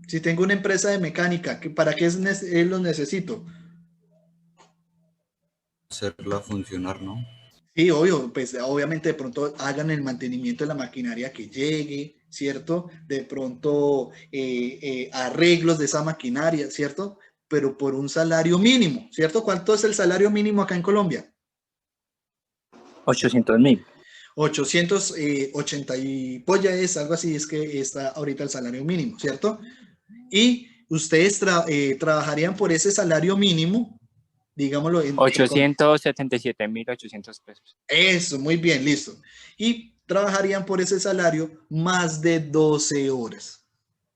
Si tengo una empresa de mecánica, ¿para qué lo necesito? Hacerla funcionar, ¿no? Sí, obvio, pues obviamente de pronto hagan el mantenimiento de la maquinaria que llegue, ¿cierto? De pronto arreglos de esa maquinaria, ¿cierto? Pero por un salario mínimo, ¿cierto? ¿Cuánto es el salario mínimo acá en Colombia? 800.000. 880 y polla es algo así, es que está ahorita el salario mínimo, ¿cierto? Y ustedes trabajarían por ese salario mínimo, digámoslo. 877.800 pesos. Eso, muy bien, listo. Y trabajarían por ese salario más de 12 horas.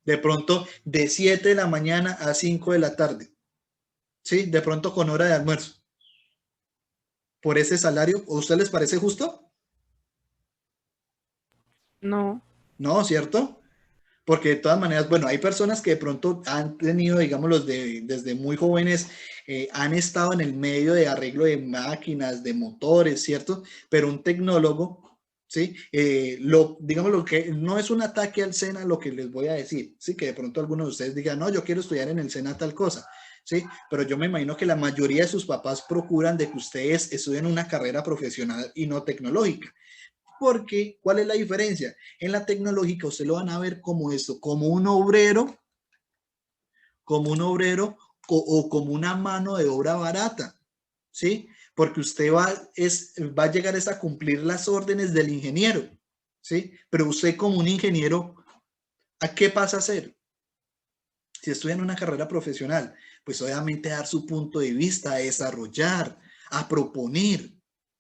De pronto, de 7 de la mañana a 5 de la tarde. ¿Sí? De pronto con hora de almuerzo. Por ese salario, ¿a usted les parece justo? No. No, ¿cierto? Porque de todas maneras, bueno, hay personas que de pronto han tenido, digamos, desde muy jóvenes, han estado en el medio de arreglo de máquinas, de motores, ¿cierto? Pero un tecnólogo, ¿sí? Digamos, lo que no es un ataque al SENA lo que les voy a decir, ¿sí? Que de pronto algunos de ustedes digan, no, yo quiero estudiar en el SENA tal cosa, ¿sí? Pero yo me imagino que la mayoría de sus papás procuran de que ustedes estudien una carrera profesional y no tecnológica. Porque, ¿cuál es la diferencia? En la tecnológica usted lo van a ver como esto, como un obrero o como una mano de obra barata, ¿sí? Porque usted va a llegar a cumplir las órdenes del ingeniero, ¿sí? Pero usted como un ingeniero, ¿a qué pasa a hacer? Si estudia en una carrera profesional, pues obviamente dar su punto de vista, a desarrollar, a proponer,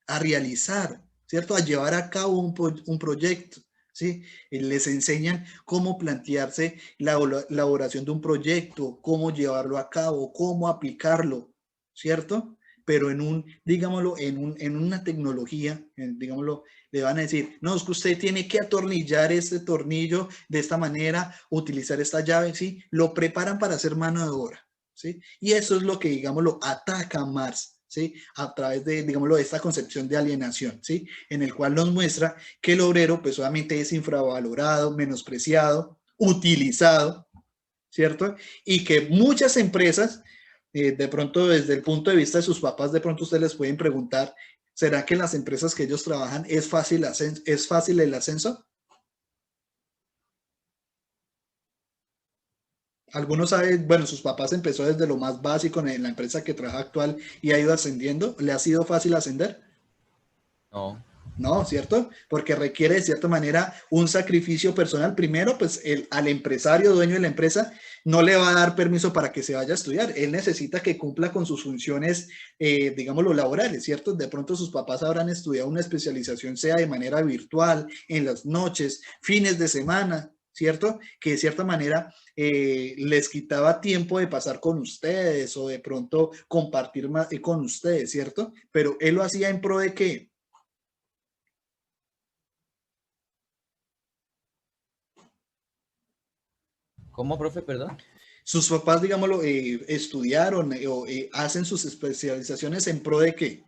a realizar, ¿cierto? A llevar a cabo un proyecto, ¿sí? Les enseñan cómo plantearse la elaboración de un proyecto, cómo llevarlo a cabo, cómo aplicarlo, ¿cierto? Pero digámoslo, en una tecnología, digámoslo, le van a decir, no, es que usted tiene que atornillar este tornillo de esta manera, utilizar esta llave, ¿sí? Lo preparan para hacer mano de obra, ¿sí? Y eso es lo que, digámoslo, ataca a Marx, ¿sí? A través de, digámoslo, de esta concepción de alienación, ¿sí? En el cual nos muestra que el obrero, pues obviamente es infravalorado, menospreciado, utilizado, ¿cierto? Y que muchas empresas, de pronto desde el punto de vista de sus papás, de pronto ustedes les pueden preguntar, ¿será que en las empresas que ellos trabajan es fácil el ascenso? Algunos saben, bueno, sus papás empezó desde lo más básico en la empresa que trabaja actual y ha ido ascendiendo. ¿Le ha sido fácil ascender? No. No, ¿cierto? Porque requiere de cierta manera un sacrificio personal. Primero, pues al empresario, dueño de la empresa, no le va a dar permiso para que se vaya a estudiar. Él necesita que cumpla con sus funciones, digámoslo, laborales, ¿cierto? De pronto sus papás habrán estudiado una especialización, sea de manera virtual, en las noches, fines de semana, ¿cierto? Que de cierta manera les quitaba tiempo de pasar con ustedes o de pronto compartir más con ustedes, ¿cierto? Pero él lo hacía en pro de ¿qué? ¿Cómo, profe? Perdón. Sus papás, digámoslo, estudiaron o hacen sus especializaciones en pro de ¿qué?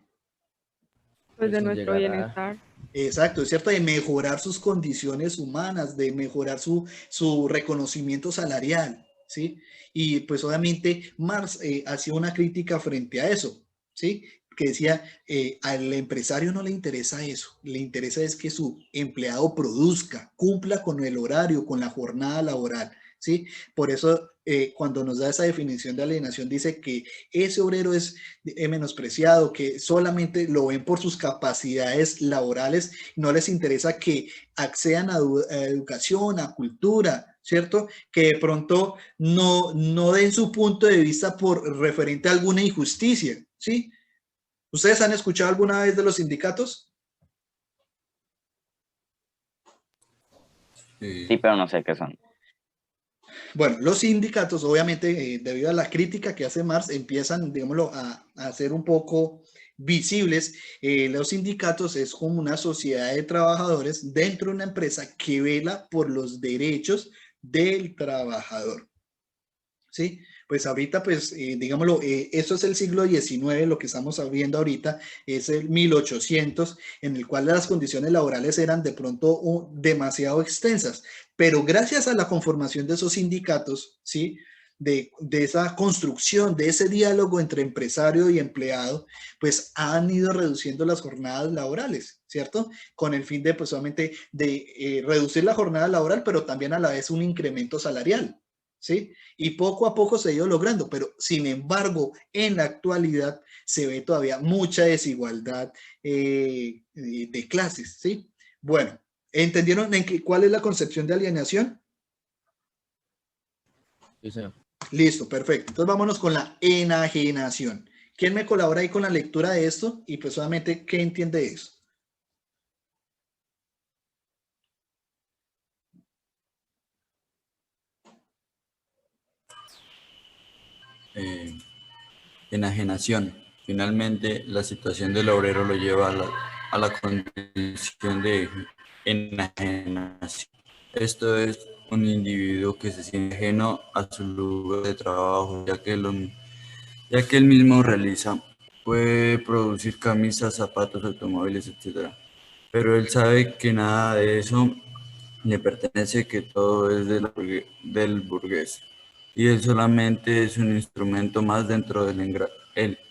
Pues de nuestro bienestar. Exacto, es cierto, de mejorar sus condiciones humanas, de mejorar su reconocimiento salarial, ¿sí? Y pues obviamente Marx hacía una crítica frente a eso, ¿sí? Que decía, al empresario no le interesa eso, le interesa es que su empleado produzca, cumpla con el horario, con la jornada laboral, ¿sí? Por eso cuando nos da esa definición de alienación dice que ese obrero es menospreciado, que solamente lo ven por sus capacidades laborales, no les interesa que accedan a educación, a cultura, ¿cierto? Que de pronto no den su punto de vista por referente a alguna injusticia, ¿sí? ¿Ustedes han escuchado alguna vez de los sindicatos? Sí, pero no sé qué son. Bueno, los sindicatos, obviamente, debido a la crítica que hace Marx, empiezan, digámoslo, a ser un poco visibles. Los sindicatos es como una sociedad de trabajadores dentro de una empresa que vela por los derechos del trabajador. ¿Sí? Pues ahorita, pues, digámoslo, eso es el siglo XIX, lo que estamos viendo ahorita es el 1800, en el cual las condiciones laborales eran de pronto demasiado extensas, pero gracias a la conformación de esos sindicatos, ¿sí? De esa construcción, de ese diálogo entre empresario y empleado, pues han ido reduciendo las jornadas laborales, ¿cierto? Con el fin de, pues, solamente de reducir la jornada laboral, pero también a la vez un incremento salarial. ¿Sí? Y poco a poco se ha ido logrando, pero sin embargo, en la actualidad se ve todavía mucha desigualdad de clases, ¿sí? Bueno, ¿entendieron cuál es la concepción de alienación? Sí, señor. Listo, perfecto. Entonces vámonos con la enajenación. ¿Quién me colabora ahí con la lectura de esto? Y pues solamente, ¿qué entiende de eso? Enajenación. Finalmente, la situación del obrero lo lleva a la condición de enajenación. Esto es un individuo que se siente ajeno a su lugar de trabajo, ya que él mismo realiza, puede producir camisas, zapatos, automóviles, etc. Pero él sabe que nada de eso le pertenece, que todo es del burgués. Y él solamente es un instrumento más dentro del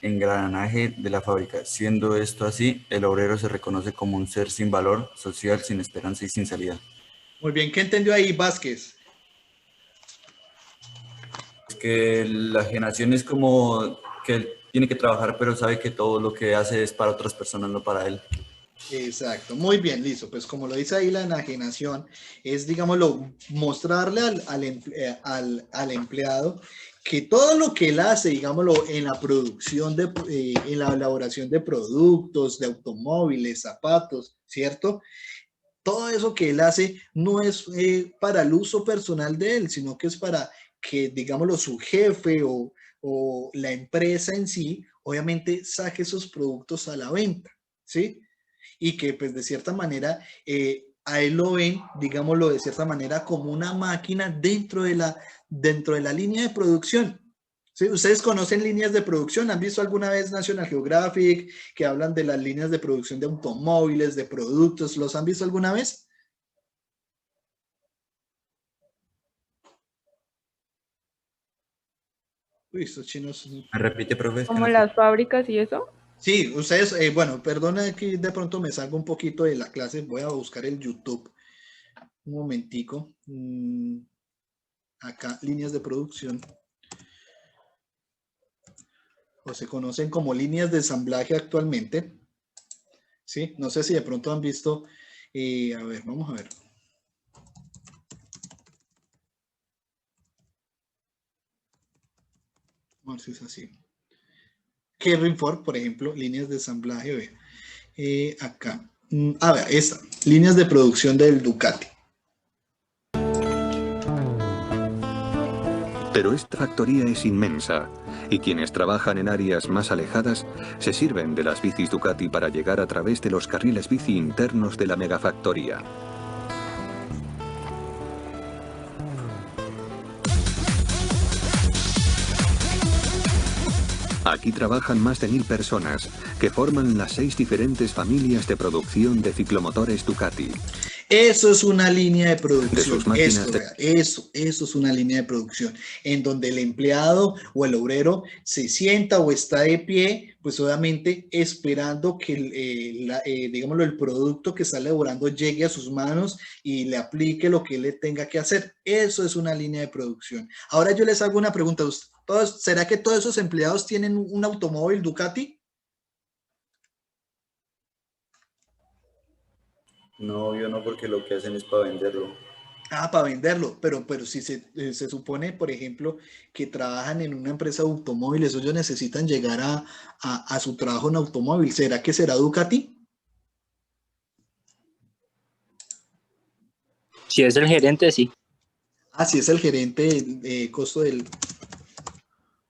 engranaje de la fábrica. Siendo esto así, el obrero se reconoce como un ser sin valor social, sin esperanza y sin salida. Muy bien, ¿qué entendió ahí Vázquez? Que la enajenación es como que él tiene que trabajar, pero sabe que todo lo que hace es para otras personas, no para él. Exacto, muy bien, listo. Pues como lo dice ahí, la enajenación es, digámoslo, mostrarle al empleado que todo lo que él hace, digámoslo, en la producción, en la elaboración de productos, de automóviles, zapatos, ¿cierto? Todo eso que él hace no es para el uso personal de él, sino que es para que, digámoslo, su jefe o la empresa en sí, obviamente saque esos productos a la venta, ¿sí? Y que pues de cierta manera a él lo ven, digámoslo de cierta manera, como una máquina dentro de la línea de producción. ¿Sí? ¿Ustedes conocen líneas de producción? ¿Han visto alguna vez National Geographic que hablan de las líneas de producción de automóviles, de productos? ¿Los han visto alguna vez? Uy, estos chinos... ¿Me repite, profe? ¿Como las fábricas y eso? Sí, ustedes, bueno, perdona que de pronto me salgo un poquito de la clase, voy a buscar el YouTube. Un momentico. Acá, líneas de producción. O se conocen como líneas de ensamblaje actualmente. ¿Sí? No sé si de pronto han visto. A ver, vamos a ver. Vamos a ver si es así. Henry Ford, por ejemplo, líneas de ensamblaje. Acá. A ver, esta. Líneas de producción del Ducati. Pero esta factoría es inmensa y quienes trabajan en áreas más alejadas se sirven de las bicis Ducati para llegar a través de los carriles bici internos de la megafactoría. Aquí trabajan más de 1000 personas, que forman las 6 diferentes familias de producción de ciclomotores Ducati. Eso es una línea de producción. De sus máquinas Eso es una línea de producción en donde el empleado o el obrero se sienta o está de pie, pues obviamente esperando que digámoslo, el producto que está elaborando llegue a sus manos y le aplique lo que él le tenga que hacer. Eso es una línea de producción. Ahora yo les hago una pregunta. ¿Será que todos esos empleados tienen un automóvil Ducati? No, yo no, porque lo que hacen es para venderlo. Ah, para venderlo, pero si se supone, por ejemplo, que trabajan en una empresa de automóviles, ellos necesitan llegar a su trabajo en automóvil. ¿Será que será Ducati? Si es el gerente, sí. Ah, si es el gerente de costo del...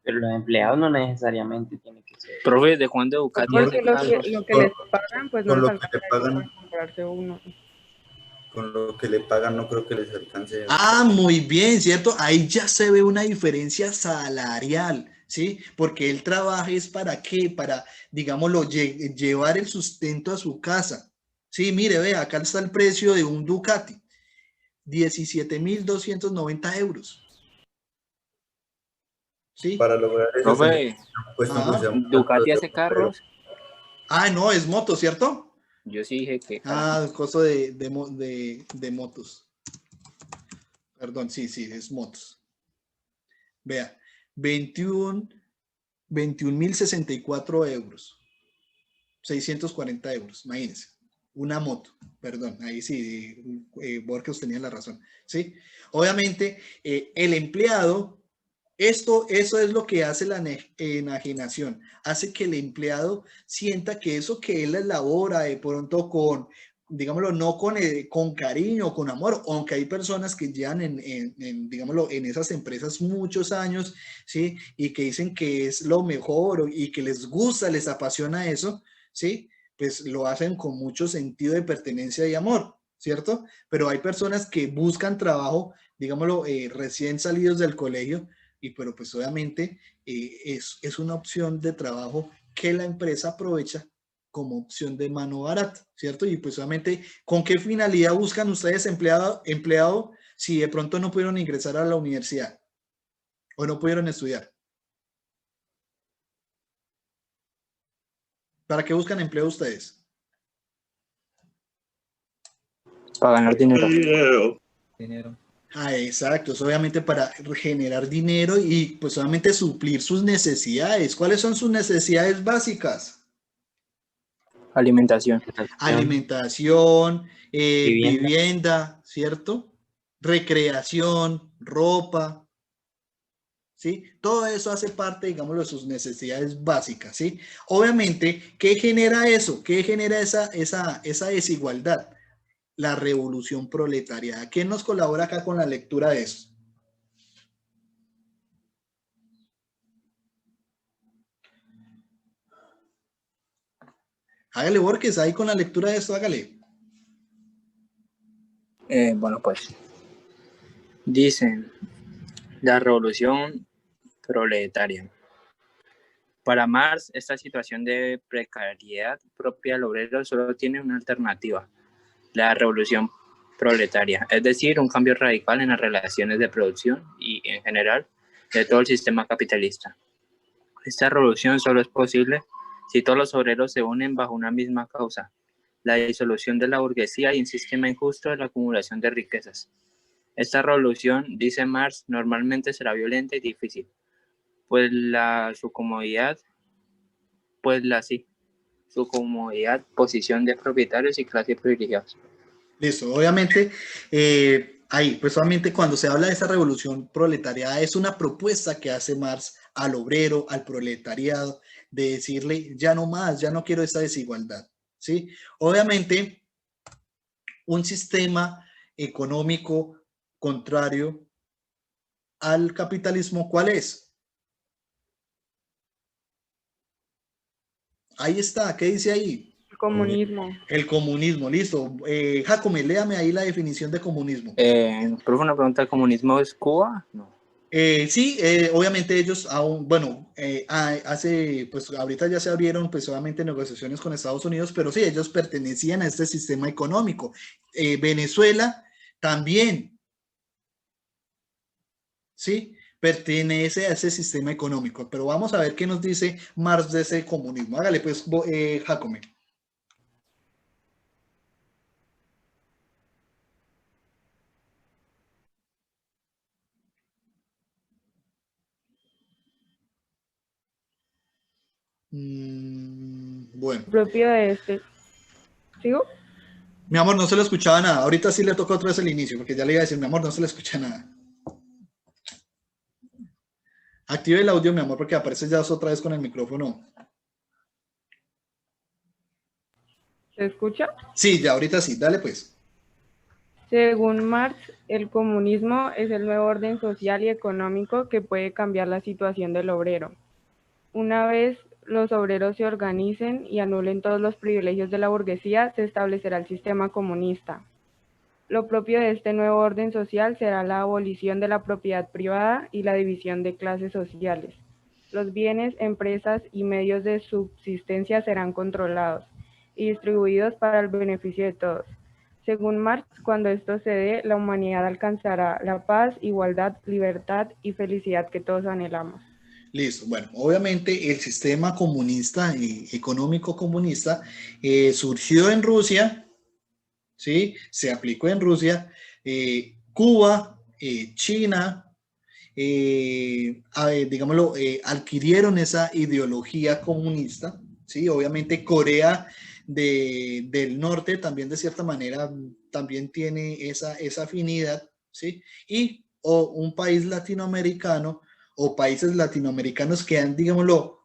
Pero los empleados no necesariamente tienen que ser. Profe, ¿de cuándo Ducati Porque hace lo carros? que les pagan, pues no Con les lo que alcanza le pagan. para comprarse uno. Con lo que le pagan no creo que les alcance. Ah, muy bien, ¿cierto? Ahí ya se ve una diferencia salarial, ¿sí? Porque él trabaja es para qué, para, digámoslo, llevar el sustento a su casa. Sí, mire, ve, acá está el precio de un Ducati, 17.290 euros. ¿Sí? Para lograr eso, Profe, Ducati hace carros. Ah, no, es moto, ¿cierto? Yo sí dije que... Ah, costo de motos. Perdón, sí, es motos. Vea, 21.064 euros. 640 euros, imagínense. Una moto, perdón, ahí sí, Borges tenía la razón. ¿Sí? Obviamente, el empleado... Eso es lo que hace la enajenación, hace que el empleado sienta que eso que él elabora de pronto con, digámoslo, no con cariño, con amor, aunque hay personas que llevan digámoslo, en esas empresas muchos años, ¿sí? Y que dicen que es lo mejor y que les gusta, les apasiona eso, ¿sí? Pues lo hacen con mucho sentido de pertenencia y amor, ¿cierto? Pero hay personas que buscan trabajo, digámoslo, recién salidos del colegio, pero pues obviamente es una opción de trabajo que la empresa aprovecha como opción de mano barata, ¿cierto? Y pues obviamente, ¿con qué finalidad buscan ustedes empleado si de pronto no pudieron ingresar a la universidad o no pudieron estudiar? ¿Para qué buscan empleo ustedes? Para ganar dinero. Ah, exacto, es obviamente para generar dinero y pues obviamente suplir sus necesidades. ¿Cuáles son sus necesidades básicas? Alimentación. Alimentación, vivienda, ¿cierto? Recreación, ropa, ¿sí? Todo eso hace parte, digámoslo, de sus necesidades básicas, ¿sí? Obviamente, ¿qué genera eso? ¿Qué genera esa desigualdad? La revolución proletaria. ¿Quién nos colabora acá con la lectura de eso? Hágale, Borges, ahí con la lectura de esto, hágale. Bueno, pues dicen la revolución proletaria. Para Marx, esta situación de precariedad propia del obrero solo tiene una alternativa: la revolución proletaria, es decir, un cambio radical en las relaciones de producción y, en general, de todo el sistema capitalista. Esta revolución solo es posible si todos los obreros se unen bajo una misma causa: la disolución de la burguesía y un sistema injusto de la acumulación de riquezas. Esta revolución, dice Marx, normalmente será violenta y difícil, pues su comodidad, posición de propietarios y clases privilegiadas. Listo, obviamente, ahí, pues obviamente cuando se habla de esa revolución proletariada es una propuesta que hace Marx al obrero, al proletariado, de decirle ya no más, ya no quiero esa desigualdad, ¿sí? Obviamente, un sistema económico contrario al capitalismo, ¿cuál es? Ahí está, ¿qué dice ahí? Comunismo. El comunismo, listo. Jacome, léame ahí la definición de comunismo. Profe, una pregunta: ¿el comunismo es Cuba? No. Sí, obviamente ellos aún, bueno, pues ahorita ya se abrieron pues obviamente negociaciones con Estados Unidos, pero sí, ellos pertenecían a este sistema económico. Venezuela también, sí, pertenece a ese sistema económico, pero vamos a ver qué nos dice Marx de ese comunismo. Hágale pues, Jacome. Bueno. Propio de este. ¿Sigo? Mi amor, no se le escuchaba nada. Ahorita sí le toca otra vez el inicio, porque ya le iba a decir, mi amor, no se le escucha nada. Active el audio, mi amor, porque aparece ya otra vez con el micrófono. ¿Se escucha? Sí, ya ahorita sí. Dale pues. Según Marx, el comunismo es el nuevo orden social y económico que puede cambiar la situación del obrero. Una vez los obreros se organicen y anulen todos los privilegios de la burguesía, se establecerá el sistema comunista. Lo propio de este nuevo orden social será la abolición de la propiedad privada y la división de clases sociales. Los bienes, empresas y medios de subsistencia serán controlados y distribuidos para el beneficio de todos. Según Marx, cuando esto se dé, la humanidad alcanzará la paz, igualdad, libertad y felicidad que todos anhelamos. Listo. Bueno, obviamente el sistema comunista, económico comunista, surgió en Rusia, ¿sí? Se aplicó en Rusia, Cuba, China, digámoslo, adquirieron esa ideología comunista, ¿sí? Obviamente Corea del Norte también de cierta manera también tiene esa afinidad, ¿sí? Y un país latinoamericano o países latinoamericanos que han, digámoslo,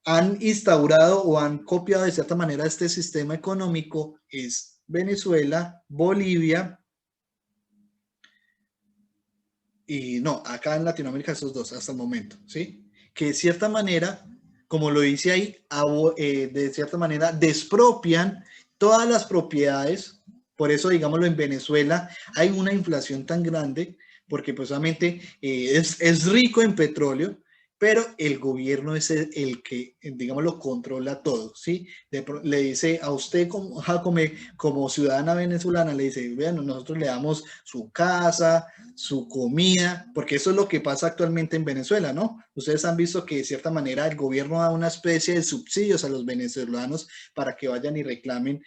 han instaurado o han copiado de cierta manera este sistema económico es Venezuela, Bolivia y no, acá en Latinoamérica esos dos hasta el momento, ¿sí? Que de cierta manera, como lo dice ahí, de cierta manera despropian todas las propiedades. Por eso, digámoslo, en Venezuela hay una inflación tan grande porque pues obviamente es rico en petróleo, pero el gobierno es el que, digámoslo, controla todo, ¿sí? Le dice a usted, Jacome, como ciudadana venezolana, le dice, vean, nosotros le damos su casa, su comida, porque eso es lo que pasa actualmente en Venezuela, ¿no? Ustedes han visto que de cierta manera el gobierno da una especie de subsidios a los venezolanos para que vayan y reclamen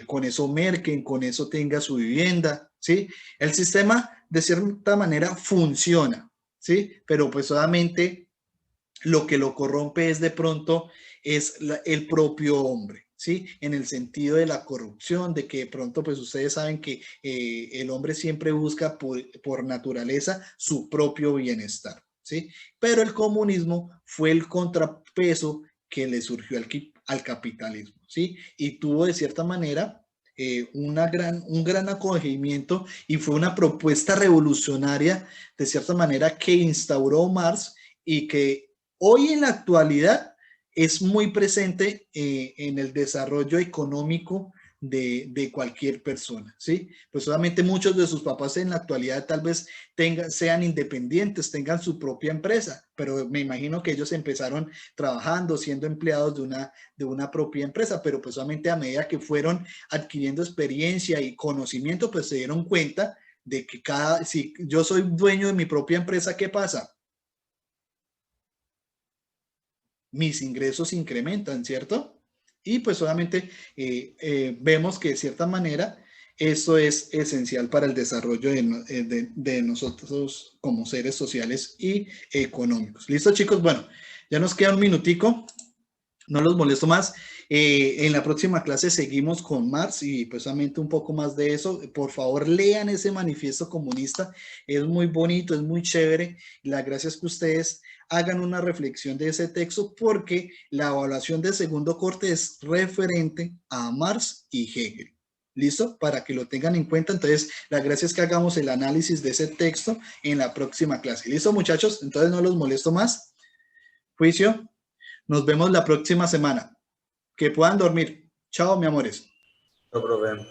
con eso merquen, con eso tenga su vivienda, ¿sí? El sistema de cierta manera funciona, ¿sí? Pero pues solamente lo que lo corrompe es de pronto el propio hombre, ¿sí? En el sentido de la corrupción, de que de pronto pues ustedes saben que el hombre siempre busca por naturaleza su propio bienestar, ¿sí? Pero el comunismo fue el contrapeso que le surgió al capitalismo, ¿sí? Y tuvo de cierta manera un gran acogimiento y fue una propuesta revolucionaria de cierta manera que instauró Marx y que hoy en la actualidad es muy presente en el desarrollo económico de cualquier persona, ¿sí? Pues solamente muchos de sus papás en la actualidad tal vez sean independientes, tengan su propia empresa, pero me imagino que ellos empezaron trabajando, siendo empleados de una propia empresa, pero pues solamente a medida que fueron adquiriendo experiencia y conocimiento, pues se dieron cuenta de que si yo soy dueño de mi propia empresa, ¿qué pasa? Mis ingresos incrementan, ¿cierto? Y pues solamente vemos que de cierta manera esto es esencial para el desarrollo de nosotros como seres sociales y económicos. ¿Listo, chicos? Bueno, ya nos queda un minutico, no los molesto más. En la próxima clase seguimos con Marx y pues solamente un poco más de eso. Por favor, lean ese manifiesto comunista, es muy bonito, es muy chévere. La gracia es que ustedes hagan una reflexión de ese texto porque la evaluación de segundo corte es referente a Marx y Hegel. ¿Listo? Para que lo tengan en cuenta. Entonces, la gracia es que hagamos el análisis de ese texto en la próxima clase. ¿Listo, muchachos? Entonces, no los molesto más. Juicio. Nos vemos la próxima semana. Que puedan dormir. Chao, mi amores. No, profe.